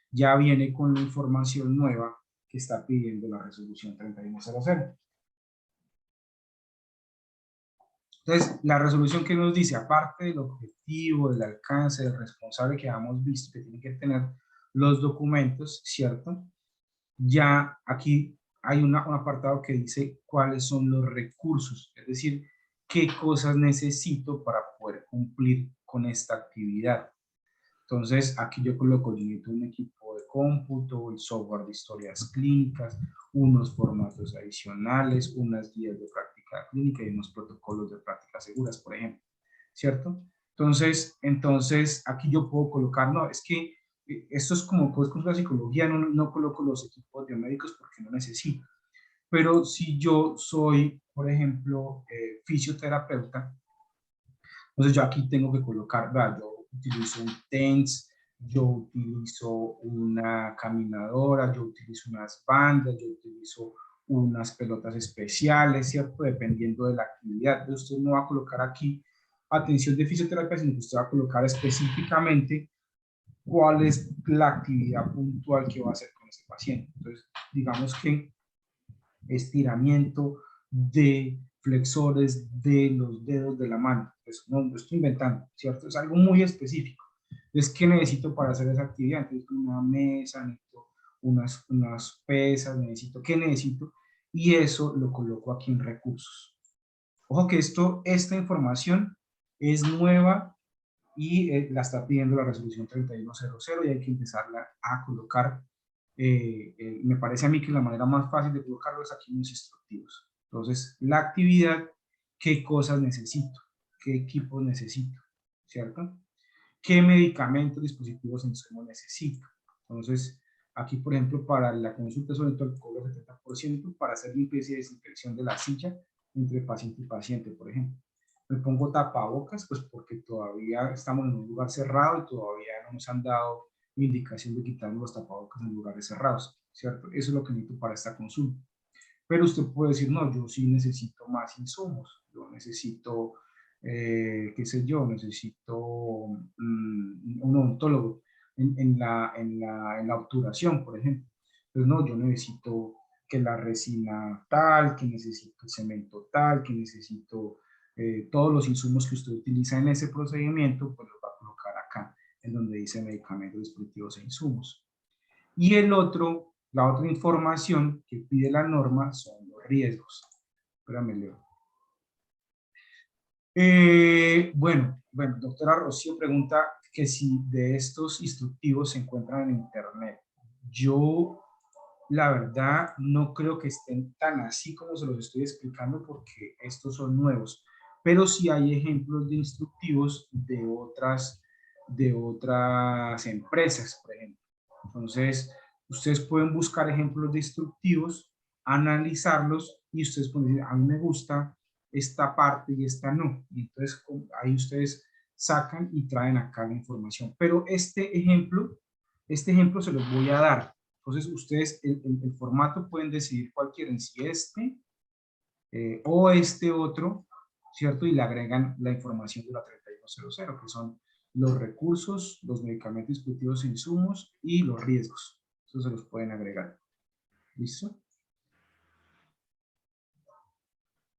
ya viene con la información nueva que está pidiendo la resolución 3100. Entonces, la resolución que nos dice, aparte del objetivo, del alcance, del responsable que hemos visto que tiene que tener los documentos, ¿cierto? Ya aquí hay un apartado que dice cuáles son los recursos, es decir, qué cosas necesito para poder cumplir con esta actividad. Entonces, aquí yo coloco, yo necesito un equipo de cómputo, el software de historias clínicas, unos formatos adicionales, unas guías de práctica clínica y unos protocolos de prácticas seguras, por ejemplo, ¿cierto? Entonces aquí yo puedo colocar, no, es que esto es como pues, con la psicología, no coloco los equipos biomédicos porque no necesito. Pero si yo soy, por ejemplo, fisioterapeuta, entonces yo aquí tengo que colocar, ¿verdad? Yo utilizo un TENS, yo utilizo una caminadora, yo utilizo unas bandas, yo utilizo unas pelotas especiales, ¿cierto? Dependiendo de la actividad. Entonces usted no va a colocar aquí atención de fisioterapia, sino que usted va a colocar específicamente cuál es la actividad puntual que va a hacer con ese paciente. Entonces, digamos que estiramiento de flexores de los dedos de la mano. Pues no lo estoy inventando, ¿cierto? Es algo muy específico. Entonces, ¿qué necesito para hacer esa actividad? Entonces, una mesa, necesito unas pesas, ¿qué necesito? Y eso lo coloco aquí en recursos. Ojo que esta información es nueva y la está pidiendo la resolución 3100 y hay que empezarla a colocar. Me parece a mí que la manera más fácil de colocarlo es aquí en los instructivos. Entonces, la actividad, qué cosas necesito, qué equipos necesito, ¿cierto? ¿Qué medicamentos, dispositivos insumos necesito? Entonces, aquí, por ejemplo, para la consulta sobre todo el cobro del 70% para hacer limpieza y desinfección de la silla entre paciente y paciente, por ejemplo. Me pongo tapabocas, pues porque todavía estamos en un lugar cerrado y todavía no nos han dado indicación de quitarnos los tapabocas en lugares cerrados, ¿cierto? Eso es lo que necesito para esta consulta. Pero usted puede decir, no, yo sí necesito más insumos, yo necesito, qué sé yo, necesito un odontólogo en la obturación, por ejemplo. Entonces, no, yo necesito que la resina tal, que necesito el cemento tal, que necesito todos los insumos que usted utiliza en ese procedimiento, pues los va a colocar acá, en donde dice medicamentos, dispositivos e insumos. Y la otra información que pide la norma son los riesgos. Espérame, Leo. Bueno, doctora Rocío pregunta que si de estos instructivos se encuentran en internet. Yo, la verdad, no creo que estén tan así como se los estoy explicando porque estos son nuevos. Pero sí hay ejemplos de instructivos de otras empresas, por ejemplo. Entonces, ustedes pueden buscar ejemplos de instructivos, analizarlos y ustedes pueden decir, a mí me gusta esta parte y esta no. Y entonces ahí ustedes sacan y traen acá la información. Pero este ejemplo se los voy a dar. Entonces ustedes el formato pueden decidir cuál quieren, si o este otro, ¿cierto? Y le agregan la información de la 3100, que son los recursos, los medicamentos, dispositivos e insumos y los riesgos. Eso se los pueden agregar. ¿Listo?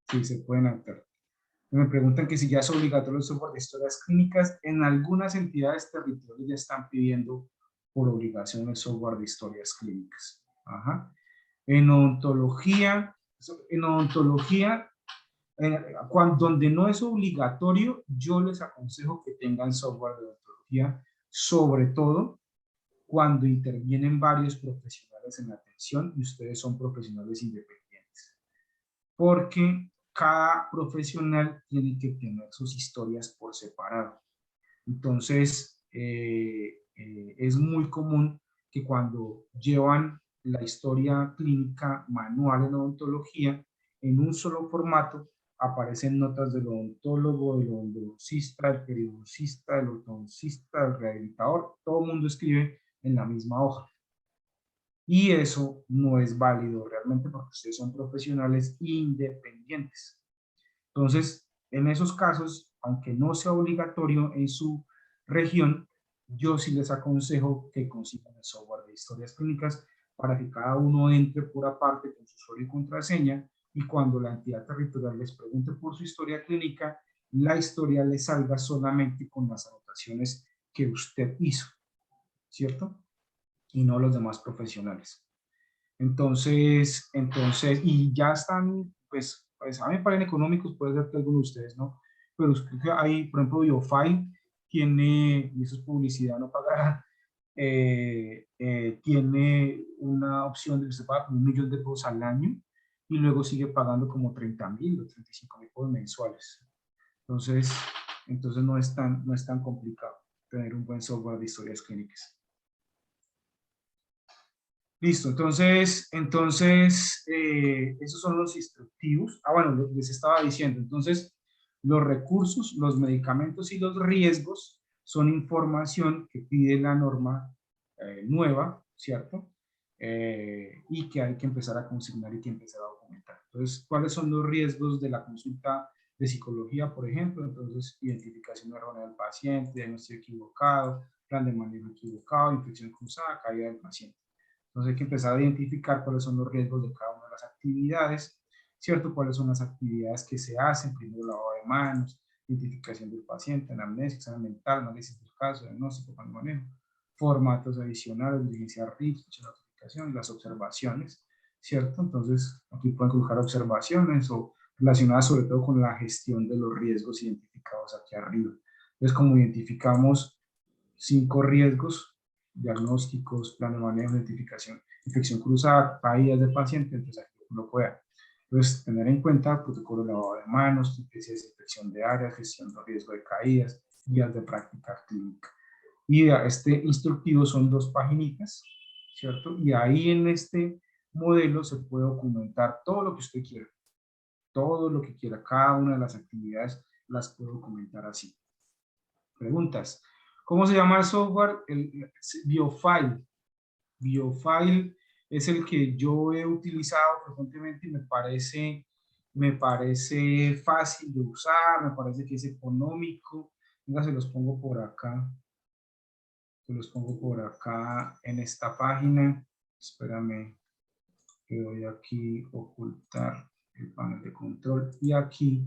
Sí, se pueden adaptar. Me preguntan que si ya es obligatorio el software de historias clínicas. En algunas entidades territoriales ya están pidiendo por obligación el software de historias clínicas. Ajá. En odontología, donde no es obligatorio, yo les aconsejo que tengan software de odontología, sobre todo cuando intervienen varios profesionales en la atención y ustedes son profesionales independientes. Porque cada profesional tiene que tener sus historias por separado. Entonces, es muy común que cuando llevan la historia clínica manual en odontología, en un solo formato, aparecen notas del odontólogo, del odontologista, del periodoncista, del ortodoncista, del rehabilitador, todo el mundo escribe en la misma hoja. Y eso no es válido realmente porque ustedes son profesionales independientes. Entonces, en esos casos, aunque no sea obligatorio en su región, yo sí les aconsejo que consigan el software de historias clínicas para que cada uno entre por aparte con su usuario y contraseña y cuando la entidad territorial les pregunte por su historia clínica, la historia les salga solamente con las anotaciones que usted hizo, ¿cierto? Y no los demás profesionales. Entonces, y ya están, pues a mí me parecen económicos, puede ser que algunos de ustedes no, pero hay, por ejemplo, BioFile tiene, y eso es publicidad no pagada, tiene una opción de que se paga como 1 millón de pesos al año y luego sigue pagando como 30.000 o 35.000 pesos mensuales. Entonces no es tan complicado tener un buen software de historias clínicas. Listo, entonces esos son los instructivos. Bueno, les estaba diciendo, entonces, los recursos, los medicamentos y los riesgos son información que pide la norma nueva, ¿cierto? Y que hay que empezar a consignar y que empezar a documentar. Entonces, ¿cuáles son los riesgos de la consulta de psicología, por ejemplo? Entonces, identificación errónea del paciente, diagnóstico equivocado, plan de manejo equivocado, infección cruzada, caída del paciente. Entonces hay que empezar a identificar cuáles son los riesgos de cada una de las actividades. ¿cierto? ¿Cuáles son las actividades que se hacen? Primero, lavado de manos, identificación del paciente, anamnesis, examen mental, análisis del caso, diagnóstico, plan de manejo, formatos adicionales, diligencia RIF, fecha de notificación y las observaciones, ¿cierto? Entonces, aquí pueden colocar observaciones o relacionadas sobre todo con la gestión de los riesgos identificados aquí arriba. Entonces, como identificamos 5 riesgos, diagnósticos, plan de manejo, identificación, infección cruzada, caídas de paciente, entonces aquí lo pueden. Entonces, tener en cuenta protocolo de lavado de manos, desinfección de áreas, gestión de riesgo de caídas, guías de práctica clínica. Y este instructivo son 2 paginitas, ¿cierto? Y ahí en este modelo se puede documentar todo lo que usted quiera, todo lo que quiera, cada una de las actividades las puedo documentar así. Preguntas. ¿Cómo se llama el software? El BioFile. BioFile es el que yo he utilizado frecuentemente y me parece fácil de usar, me parece que es económico. Venga, se los pongo por acá. Se los pongo por acá en esta página. Espérame, que voy aquí a ocultar el panel de control. Y aquí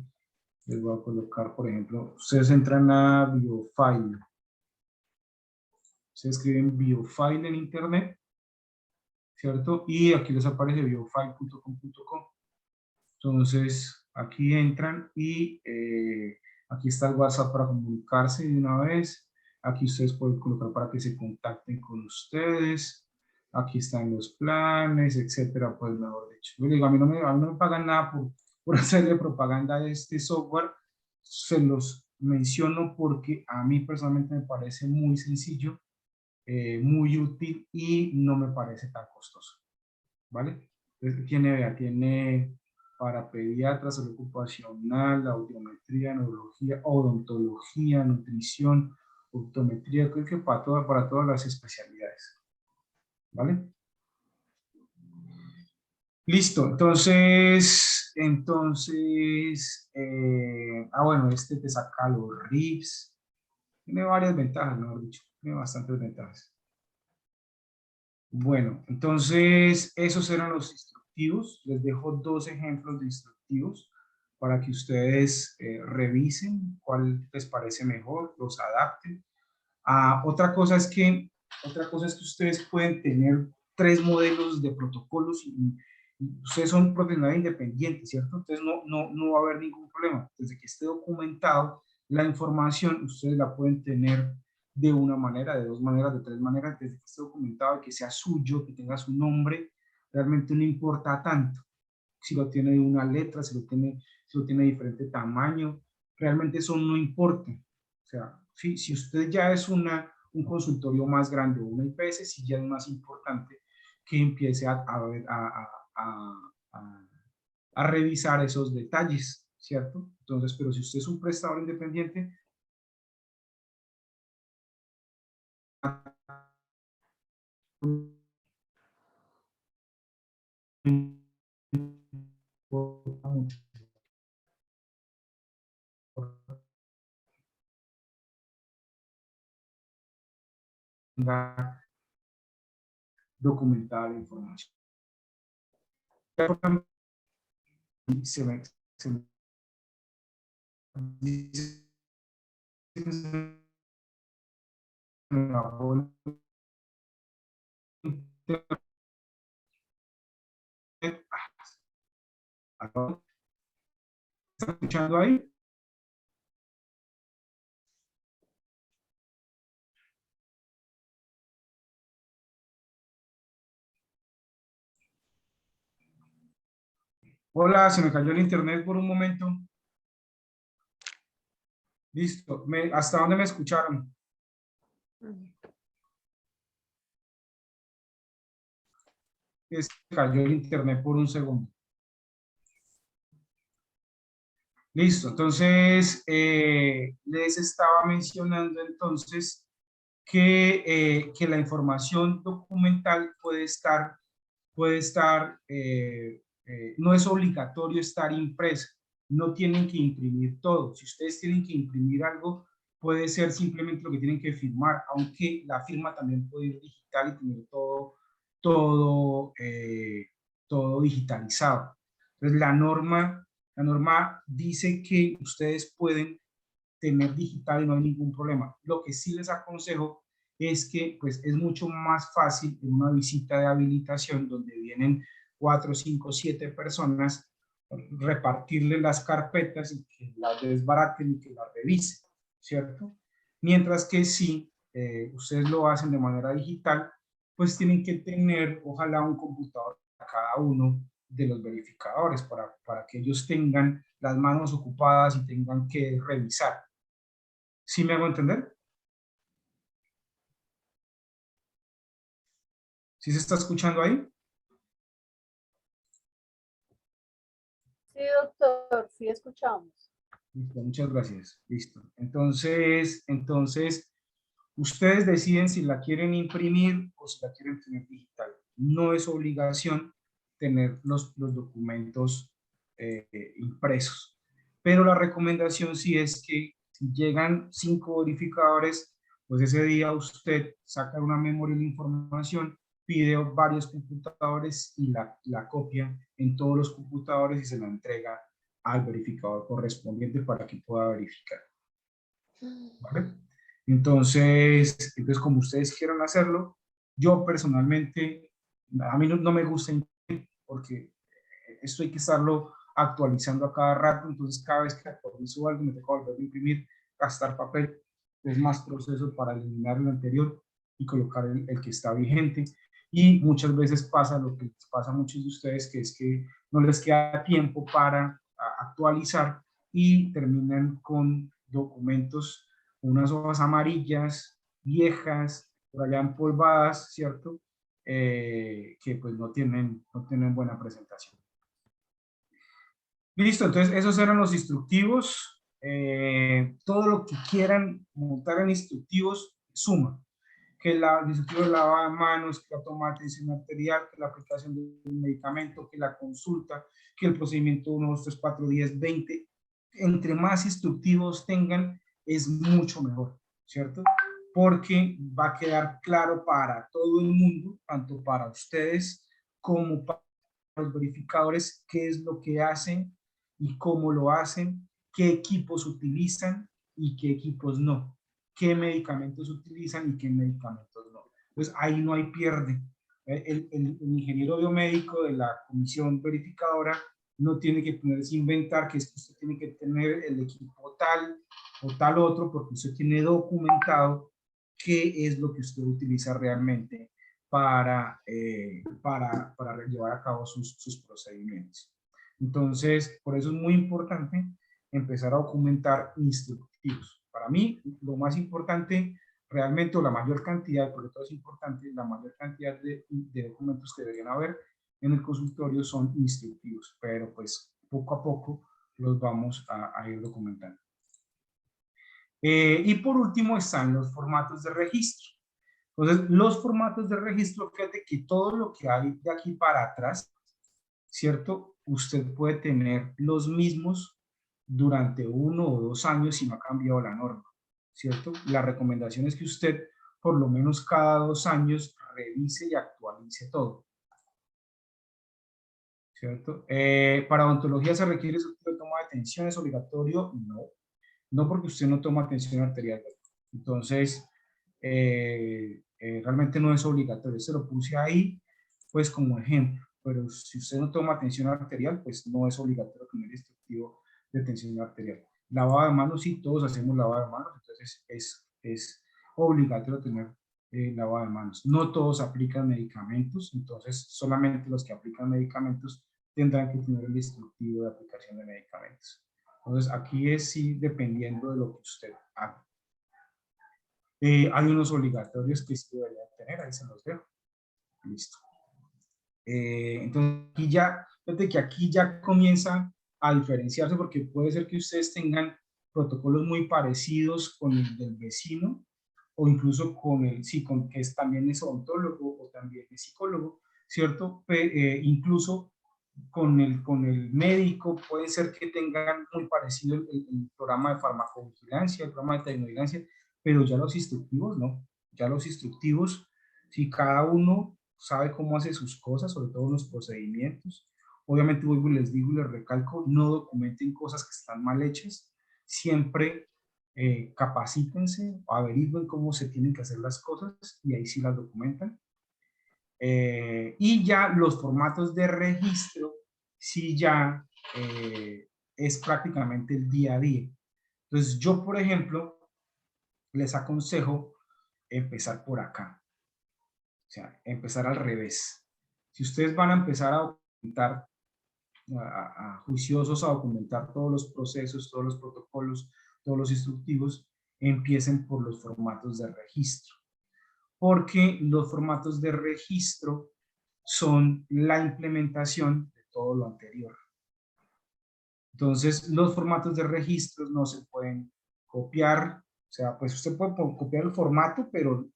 les voy a colocar, por ejemplo, ustedes entran a BioFile. Se escriben BioFile en internet, ¿cierto? Y aquí les aparece biofile.com.co. Entonces, aquí entran y aquí está el WhatsApp para comunicarse de una vez. Aquí ustedes pueden colocar para que se contacten con ustedes. Aquí están los planes, etcétera, pues mejor dicho. Yo digo, a mí no me pagan nada por hacerle propaganda a este software. Se los menciono porque a mí personalmente me parece muy sencillo, muy útil y no me parece tan costoso, ¿vale? Entonces, tiene para pediatras, salud ocupacional, audiometría, neurología, odontología, nutrición, optometría, creo que para todas las especialidades, ¿vale? Listo, entonces, bueno, este te saca los RIFs, tiene varias ventajas, mejor dicho, tiene bastantes ventajas. Bueno, entonces esos eran los instructivos. Les dejo 2 ejemplos de instructivos para que ustedes revisen cuál les parece mejor, los adapten. Otra cosa es que ustedes pueden tener 3 modelos de protocolos y ustedes son profesionales independientes, ¿cierto? Entonces no va a haber ningún problema. Desde que esté documentado la información, ustedes la pueden tener de una manera, de 2 maneras, de 3 maneras, desde que esté documentado, que sea suyo, que tenga su nombre, realmente no importa tanto. Si lo tiene de una letra, si lo tiene de diferente tamaño, realmente eso no importa. O sea, si usted ya es un consultorio más grande o una IPS, sí ya es más importante que empiece a revisar esos detalles, ¿cierto? Entonces, pero si usted es un prestador independiente, documentar la información. Se me ¿Está escuchando ahí? Hola, se me cayó el internet por un momento. Listo. ¿Hasta dónde me escucharon? Se cayó el internet por un segundo. Listo. Entonces, les estaba mencionando entonces que la información documental no es obligatorio estar impresa, no tienen que imprimir todo. Si ustedes tienen que imprimir algo, puede ser simplemente lo que tienen que firmar, aunque la firma también puede ir digital y tener todo digitalizado. Entonces, la norma dice que ustedes pueden tener digital y no hay ningún problema. Lo que sí les aconsejo es que pues, es mucho más fácil en una visita de habilitación donde vienen 4, 5, 7 personas, repartirle las carpetas y que las desbaraten y que las revisen, ¿cierto? Mientras que si ustedes lo hacen de manera digital, pues tienen que tener, ojalá, un computador para cada uno de los verificadores para que ellos tengan las manos ocupadas y tengan que revisar. ¿Sí me hago entender? ¿Sí se está escuchando ahí? Sí, doctor, sí escuchamos. Listo, muchas gracias. Listo. Entonces, ustedes deciden si la quieren imprimir o si la quieren tener digital. No es obligación tener los documentos impresos. Pero la recomendación sí es que si llegan 5 verificadores, pues ese día usted saca una memoria de información, pide varios computadores y la copia en todos los computadores y se la entrega al verificador correspondiente para que pueda verificar. ¿Vale? Entonces, como ustedes quieran hacerlo, yo personalmente, a mí no me gusta imprimir porque esto hay que estarlo actualizando a cada rato, entonces cada vez que actualizo algo me toca volver a imprimir, gastar papel, es más proceso para eliminar el anterior y colocar el que está vigente. Y muchas veces pasa lo que les pasa a muchos de ustedes, que es que no les queda tiempo para actualizar y terminan con documentos, unas hojas amarillas, viejas, por allá empolvadas, ¿cierto? Que pues no tienen buena presentación. Listo, entonces esos eran los instructivos. Todo lo que quieran montar en instructivos suma. Que el instructivo de lavado de manos, que la toma de atención arterial, que la aplicación del medicamento, que la consulta, que el procedimiento 1, 2, 3, 4, 10, 20. Entre más instructivos tengan, es mucho mejor, ¿cierto? Porque va a quedar claro para todo el mundo, tanto para ustedes como para los verificadores, qué es lo que hacen y cómo lo hacen, qué equipos utilizan y qué equipos no, qué medicamentos utilizan y qué medicamentos no. Pues ahí no hay pierde. El ingeniero biomédico de la comisión verificadora no tiene que ponerse a inventar que es que usted tiene que tener el equipo tal o tal otro, porque usted tiene documentado qué es lo que usted utiliza realmente para llevar a cabo sus procedimientos. Entonces, por eso es muy importante empezar a documentar instructivos. Para mí, lo más importante realmente, o la mayor cantidad, porque todo es importante, la mayor cantidad de documentos que deberían haber en el consultorio son instructivos, pero pues poco a poco los vamos a ir documentando. Y por último están los formatos de registro. Entonces, los formatos de registro, fíjate que todo lo que hay de aquí para atrás, ¿cierto? Usted puede tener los mismos durante 1 o 2 años si no ha cambiado la norma, ¿cierto? La recomendación es que usted por lo menos cada 2 años revise y actualice todo, ¿cierto? Para odontología se requiere su toma de tensión, ¿es obligatorio? No, no porque usted no toma tensión arterial. Entonces, realmente no es obligatorio, se lo puse ahí pues como ejemplo, pero si usted no toma tensión arterial, pues no es obligatorio tener instructivo de tensión arterial. Lavado de manos, sí, todos hacemos lavado de manos, entonces es obligatorio tener lavado de manos. No todos aplican medicamentos, entonces solamente los que aplican medicamentos tendrán que tener el instructivo de aplicación de medicamentos. Entonces aquí es sí dependiendo de lo que usted haga. Hay unos obligatorios que sí deberían tener, ahí se los dejo. Listo. Entonces, fíjate que aquí ya comienza a diferenciarse porque puede ser que ustedes tengan protocolos muy parecidos con el del vecino o incluso con el, sí, con que es, también es odontólogo o también es psicólogo, ¿cierto? Incluso con el médico puede ser que tengan muy parecido el programa de farmacovigilancia, el programa de tecnovigilancia, pero ya los instructivos no. Ya los instructivos, si cada uno sabe cómo hace sus cosas, sobre todo los procedimientos, Obviamente vuelvo y les digo y les recalco, no documenten cosas que están mal hechas, siempre capacítense, averigüen cómo se tienen que hacer las cosas y ahí sí las documentan. Y ya los formatos de registro, sí ya es prácticamente el día a día. Entonces yo, por ejemplo, les aconsejo empezar por acá. O sea, empezar al revés. Si ustedes van a empezar a documentar, juiciosos a documentar todos los procesos, todos los protocolos, todos los instructivos, empiecen por los formatos de registro. Porque los formatos de registro son la implementación de todo lo anterior. Entonces, los formatos de registros no se pueden copiar, o sea, pues usted puede copiar el formato, pero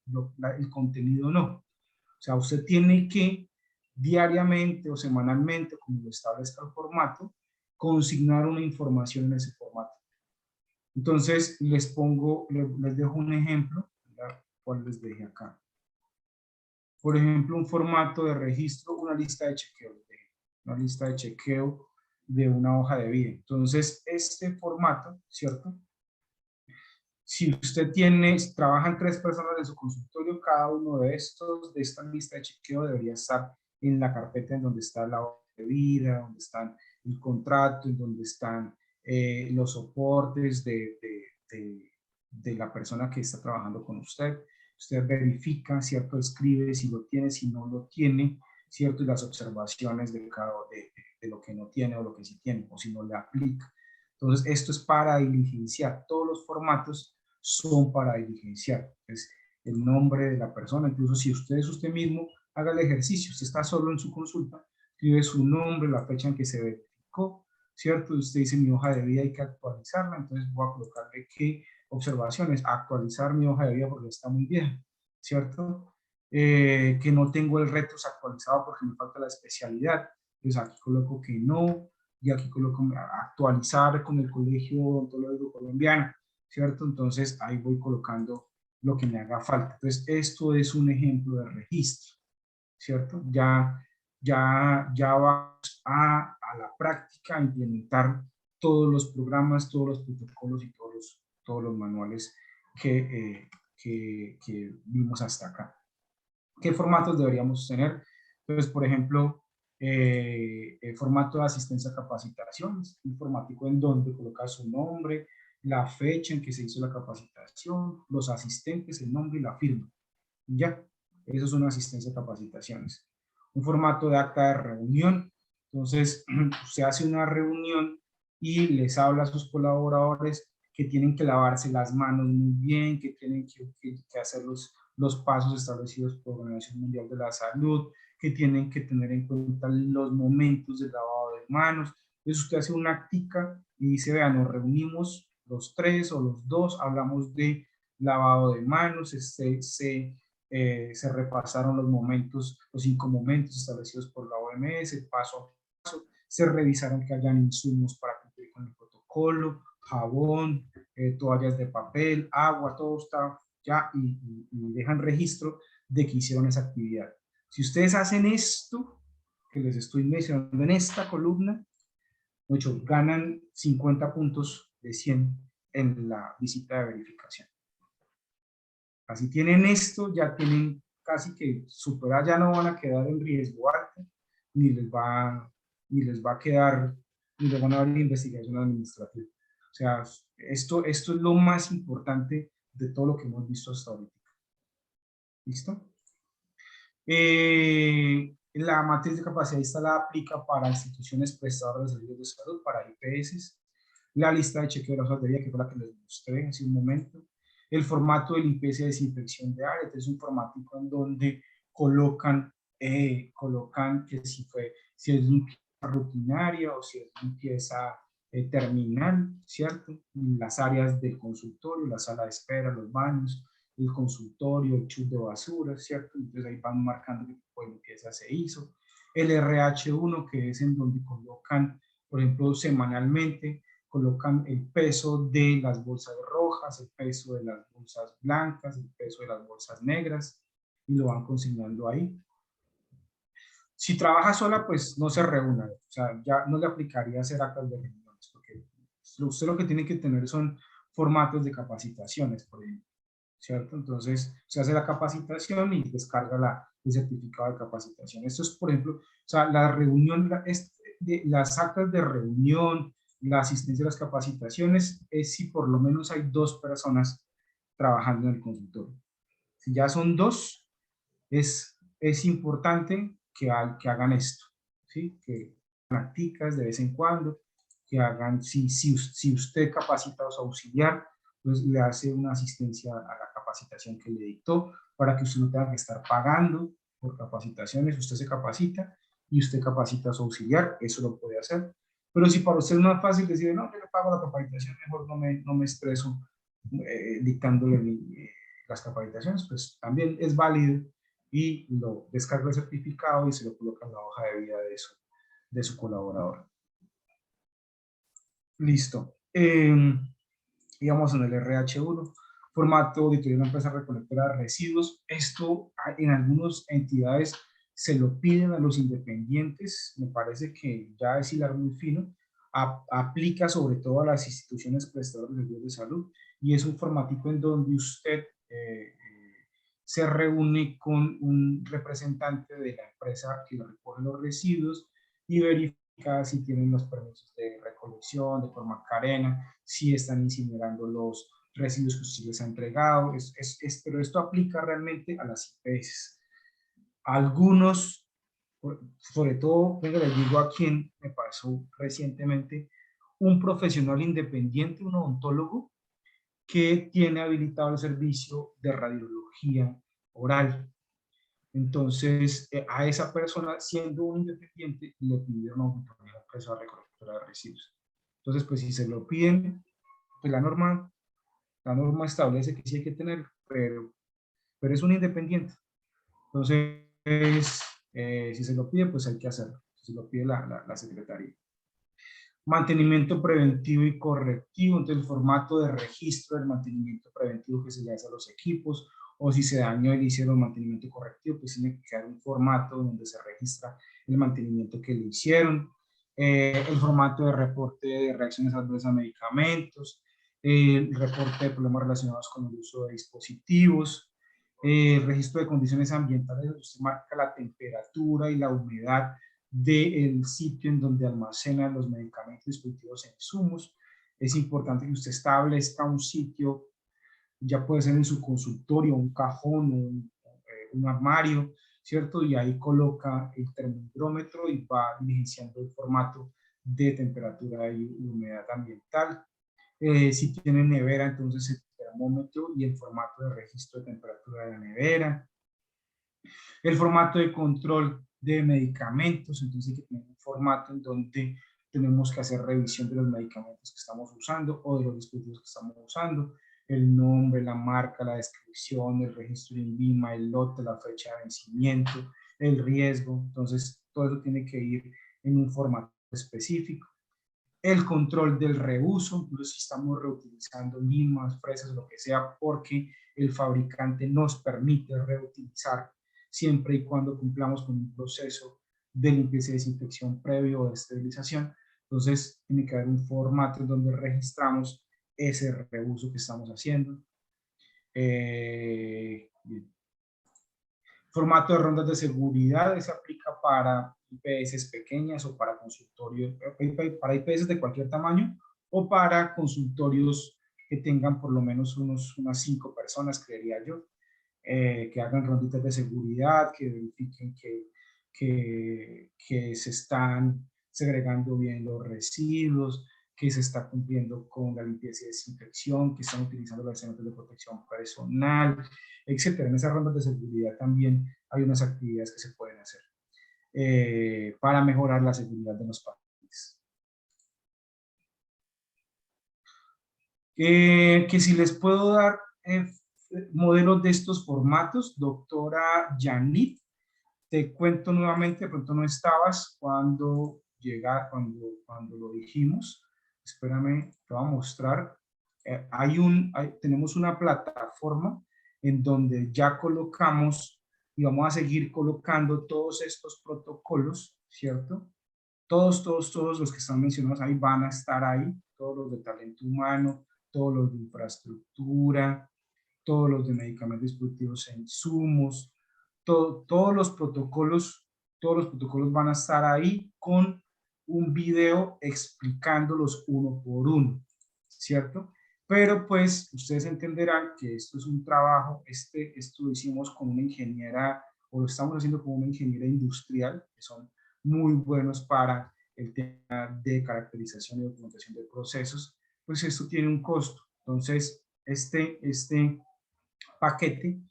el contenido no. O sea, usted tiene que diariamente o semanalmente, como lo establezca el formato, consignar una información en ese formato. Entonces, les dejo un ejemplo, ¿cuál les dejé acá? Por ejemplo, un formato de registro, una lista de chequeo, de una hoja de vida. Entonces, este formato, ¿cierto? Si usted trabajan 3 personas en su consultorio, cada uno de esta lista de chequeo debería estar en la carpeta en donde está la hoja de vida, donde están el contrato, en donde están los soportes de la persona que está trabajando con usted. Usted verifica, ¿cierto? Escribe si lo tiene, si no lo tiene, ¿cierto? Y las observaciones de lo que no tiene o lo que sí tiene, o si no le aplica. Entonces, esto es para diligenciar. Todos los formatos son para diligenciar. Es el nombre de la persona, incluso si usted es usted mismo, haga el ejercicio. Usted está solo en su consulta, escribe su nombre, la fecha en que se verificó, ¿cierto? Y usted dice, mi hoja de vida hay que actualizarla, entonces voy a colocarle qué observaciones, actualizar mi hoja de vida porque está muy vieja, ¿cierto? Que no tengo el retos actualizado porque me falta la especialidad, entonces aquí coloco que no, y aquí coloco actualizar con el Colegio Odontológico Colombiano, ¿cierto? Entonces ahí voy colocando lo que me haga falta. Entonces esto es un ejemplo de registro, ¿cierto? Ya vamos a la práctica a implementar todos los programas, todos los protocolos y todos los manuales que vimos hasta acá. ¿Qué formatos deberíamos tener? Entonces, por ejemplo, el formato de asistencia a capacitaciones, un formático en donde coloca su nombre, la fecha en que se hizo la capacitación, los asistentes, el nombre y la firma. Ya, eso es una asistencia a capacitaciones. Un formato de acta de reunión. Entonces, se hace una reunión y les habla a sus colaboradores que tienen que lavarse las manos muy bien, que tienen que hacer los pasos establecidos por la Organización Mundial de la Salud, que tienen que tener en cuenta los momentos del lavado de manos. Entonces usted hace una actica y dice, vean, nos reunimos los 3 o los 2, hablamos de lavado de manos, se repasaron los momentos, los 5 momentos establecidos por la OMS, paso a paso, se revisaron que hayan insumos para cumplir con el protocolo, jabón, toallas de papel, agua, todo está ya y dejan registro de que hicieron esa actividad. Si ustedes hacen esto que les estoy mencionando en esta columna, muchos ganan 50 puntos de 100 en la visita de verificación. Así tienen esto, ya tienen casi que superar, ya no van a quedar en riesgo alto, ni les va a quedar, ni les van a dar investigación administrativa. O sea, esto es lo más importante de todo lo que hemos visto hasta ahorita. ¿Listo? La matriz de capacidad la aplica para instituciones prestadoras de servicios de salud, para IPS. La lista de chequeo de la hoja de vida, que fue la que les mostré hace un momento. El formato de limpieza y desinfección de áreas, es un formático en donde colocan que si es limpieza rutinaria o si es limpieza terminal, ¿cierto? Las áreas del consultorio, la sala de espera, los baños, el consultorio, el chute de basura, ¿cierto? Entonces ahí van marcando qué tipo de limpieza se hizo. El RH1, que es en donde colocan, por ejemplo, semanalmente, colocan el peso de las bolsas rojas, el peso de las bolsas blancas, el peso de las bolsas negras, y lo van consignando ahí. Si trabaja sola, pues no se reúna, o sea, ya no le aplicaría hacer actas de reuniones, porque usted lo que tiene que tener son formatos de capacitaciones, por ejemplo, ¿cierto? Entonces, se hace la capacitación y descarga el certificado de capacitación. Esto es, por ejemplo, o sea, la reunión, las actas de reunión, la asistencia a las capacitaciones, es si por lo menos hay 2 personas trabajando en el consultorio. Si ya son 2, es importante que hagan esto, ¿sí? Que practicas de vez en cuando, que hagan, si usted capacita a su auxiliar, pues le hace una asistencia a la capacitación que le dictó, para que usted no tenga que estar pagando por capacitaciones. Usted se capacita y usted capacita a su auxiliar, eso lo puede hacer. Pero si para usted es más fácil decir, no, yo le pago la capacitación, mejor no me estreso dictándole las capacitaciones, pues también es válido, y lo descarga el certificado y se lo coloca en la hoja de vida de su colaborador. Listo. Digamos en el RH1, formato auditoría de una empresa recolectora de residuos. Esto en algunas entidades se lo piden a los independientes, me parece que ya es hilar muy fino, aplica sobre todo a las instituciones prestadoras de servicios de salud, y es un formatito en donde usted se reúne con un representante de la empresa que le recoge los residuos y verifica si tienen los permisos de recolección, de forma cadena, si están incinerando los residuos que usted les ha entregado, pero esto aplica realmente a las IPS. Algunos, sobre todo, venga, les digo a quien me pasó recientemente, un profesional independiente, un odontólogo, que tiene habilitado el servicio de radiología oral. Entonces, a esa persona, siendo un independiente, le pidieron auditoría a la empresa recolectora de residuos. Entonces, pues si se lo piden, pues la norma establece que sí hay que tener, pero es un independiente. Entonces, si se lo pide, pues hay que hacerlo. Si se lo pide la secretaría. Mantenimiento preventivo y correctivo, entonces el formato de registro del mantenimiento preventivo que se le hace a los equipos, o si se dañó y le hicieron mantenimiento correctivo, pues tiene que quedar un formato donde se registra el mantenimiento que le hicieron. El formato de reporte de reacciones adversas a medicamentos, el reporte de problemas relacionados con el uso de dispositivos, el registro de condiciones ambientales, donde usted marca la temperatura y la humedad del sitio en donde almacenan los medicamentos, dispositivos e insumos. Es importante que usted establezca un sitio, ya puede ser en su consultorio, un cajón, un armario, ¿cierto? Y ahí coloca el termómetro y va diligenciando el formato de temperatura y humedad ambiental. Si tiene nevera, entonces el termómetro y el formato de registro de temperatura de la nevera. El formato de control de medicamentos, entonces hay que tener un formato en donde tenemos que hacer revisión de los medicamentos que estamos usando o de los dispositivos que estamos usando, el nombre, la marca, la descripción, el registro de INVIMA, el lote, la fecha de vencimiento, el riesgo. Entonces todo eso tiene que ir en un formato específico. El control del reuso, entonces si estamos reutilizando limas, fresas, lo que sea, porque el fabricante nos permite reutilizar siempre y cuando cumplamos con un proceso de limpieza y desinfección previo o de esterilización. Entonces tiene que haber un formato en donde registramos ese reuso que estamos haciendo. Formato de rondas de seguridad, se aplica para IPS pequeñas o para consultorios, para IPS de cualquier tamaño o para consultorios que tengan por lo menos unas 5 personas, creería yo, que hagan ronditas de seguridad, que verifiquen que se están segregando bien los residuos, que se está cumpliendo con la limpieza y desinfección, que están utilizando los elementos de protección personal, etcétera. En esas rondas de seguridad también hay unas actividades que se pueden hacer para mejorar la seguridad de los pacientes. Que si les puedo dar modelos de estos formatos, doctora Yanit, te cuento nuevamente, de pronto no estabas cuando lo dijimos. Espérame, te voy a mostrar. Tenemos una plataforma en donde ya colocamos y vamos a seguir colocando todos estos protocolos, ¿cierto? Todos los que están mencionados ahí van a estar ahí, todos los de talento humano, todos los de infraestructura, todos los de medicamentos, dispositivos e insumos, todos los protocolos van a estar ahí con un video explicándolos uno por uno, ¿cierto? Pero pues ustedes entenderán que esto es un trabajo, esto lo hicimos con una ingeniera, o lo estamos haciendo con una ingeniera industrial, que son muy buenos para el tema de caracterización y documentación de procesos, pues esto tiene un costo. Entonces, este paquete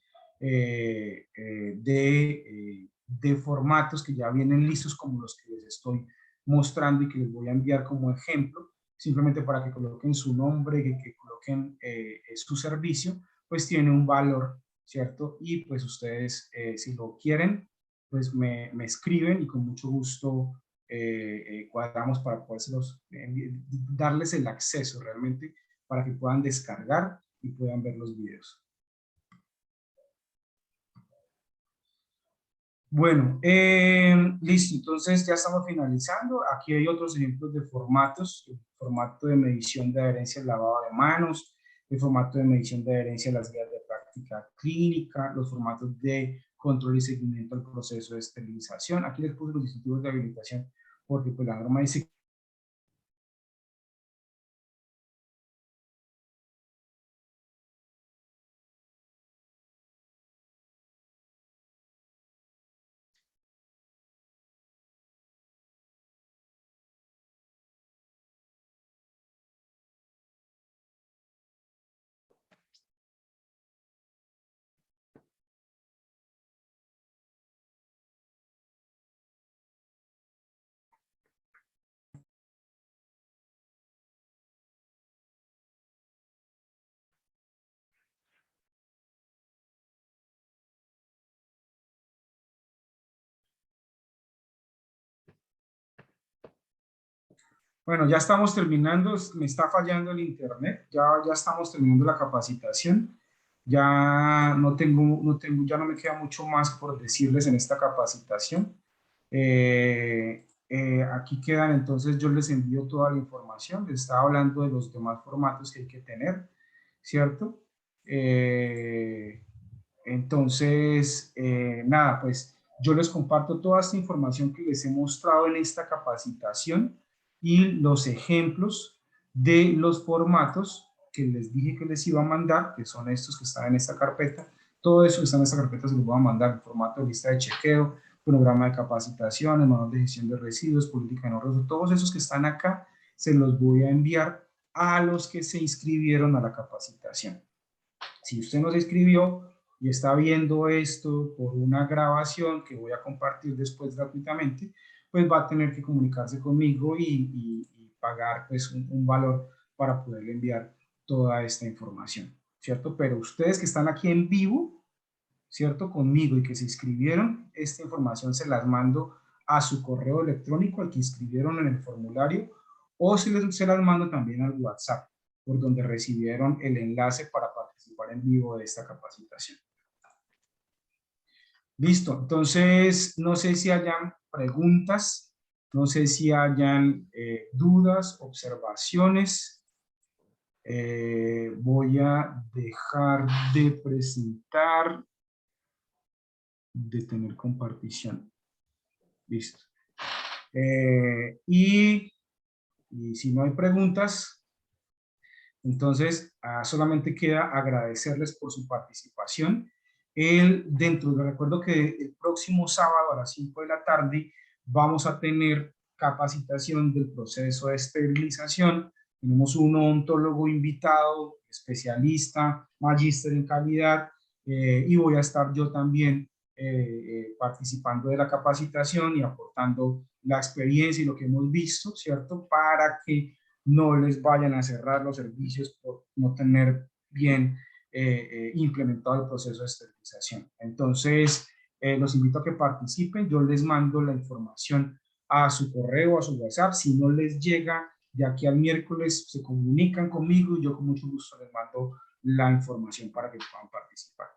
de formatos que ya vienen listos como los que les estoy mostrando y que les voy a enviar como ejemplo, simplemente para que coloquen su nombre, que coloquen su servicio, pues tiene un valor, ¿cierto? Y pues ustedes, si lo quieren, pues me escriben y con mucho gusto cuadramos para podérselos, darles el acceso realmente para que puedan descargar y puedan ver los videos. Bueno, listo, entonces ya estamos finalizando. Aquí hay otros ejemplos de formatos: el formato de medición de adherencia al lavado de manos, el formato de medición de adherencia a las guías de práctica clínica, los formatos de control y seguimiento al proceso de esterilización. Aquí les puse los dispositivos de habilitación porque pues la norma dice bueno, ya estamos terminando, me está fallando el internet, ya estamos terminando la capacitación, ya ya no me queda mucho más por decirles en esta capacitación. Aquí quedan, entonces yo les envío toda la información, les estaba hablando de los demás formatos que hay que tener, ¿cierto? Entonces, nada, pues yo les comparto toda esta información que les he mostrado en esta capacitación y los ejemplos de los formatos que les dije que les iba a mandar, que son estos que están en esta carpeta. Todo eso que está en esta carpeta se los voy a mandar en formato de lista de chequeo, programa de capacitación, el manual de gestión de residuos, política de no residuos, todos esos que están acá se los voy a enviar a los que se inscribieron a la capacitación. Si usted no se inscribió y está viendo esto por una grabación que voy a compartir después gratuitamente, pues va a tener que comunicarse conmigo y pagar pues un valor para poderle enviar toda esta información, ¿cierto? Pero ustedes que están aquí en vivo, ¿cierto? Conmigo y que se inscribieron, esta información se las mando a su correo electrónico, al que inscribieron en el formulario, o se las mando también al WhatsApp, por donde recibieron el enlace para participar en vivo de esta capacitación. Listo, entonces no sé si hayan preguntas, no sé si hayan dudas, observaciones. Voy a dejar de presentar, de tener compartición. Listo. Y si no hay preguntas, entonces solamente queda agradecerles por su participación. Les recuerdo que el próximo sábado a las 5 de la tarde vamos a tener capacitación del proceso de esterilización. Tenemos un odontólogo invitado, especialista, magíster en calidad, y voy a estar yo también participando de la capacitación y aportando la experiencia y lo que hemos visto, ¿cierto? Para que no les vayan a cerrar los servicios por no tener bien implementado el proceso de esterilización. Entonces, los invito a que participen. Yo les mando la información a su correo, a su WhatsApp. Si no les llega, de aquí al miércoles se comunican conmigo y yo con mucho gusto les mando la información para que puedan participar.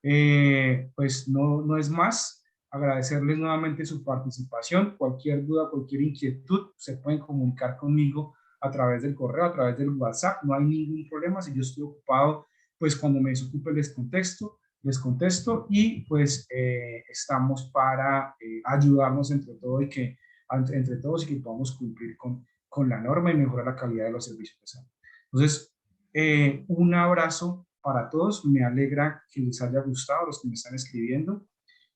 Pues no es más, agradecerles nuevamente su participación. Cualquier duda, cualquier inquietud, se pueden comunicar conmigo a través del correo, a través del WhatsApp, no hay ningún problema. Si yo estoy ocupado, pues cuando me desocupe les contesto y pues estamos para ayudarnos entre todos entre todos y que podamos cumplir con la norma y mejorar la calidad de los servicios de salud. Entonces, un abrazo para todos, me alegra que les haya gustado los que me están escribiendo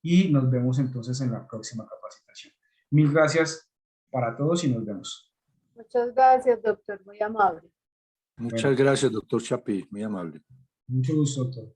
y nos vemos entonces en la próxima capacitación. Mil gracias para todos y nos vemos. Muchas gracias, doctor, muy amable. Muchas gracias, doctor Chapí, muy amable. Mucho gusto, doctor.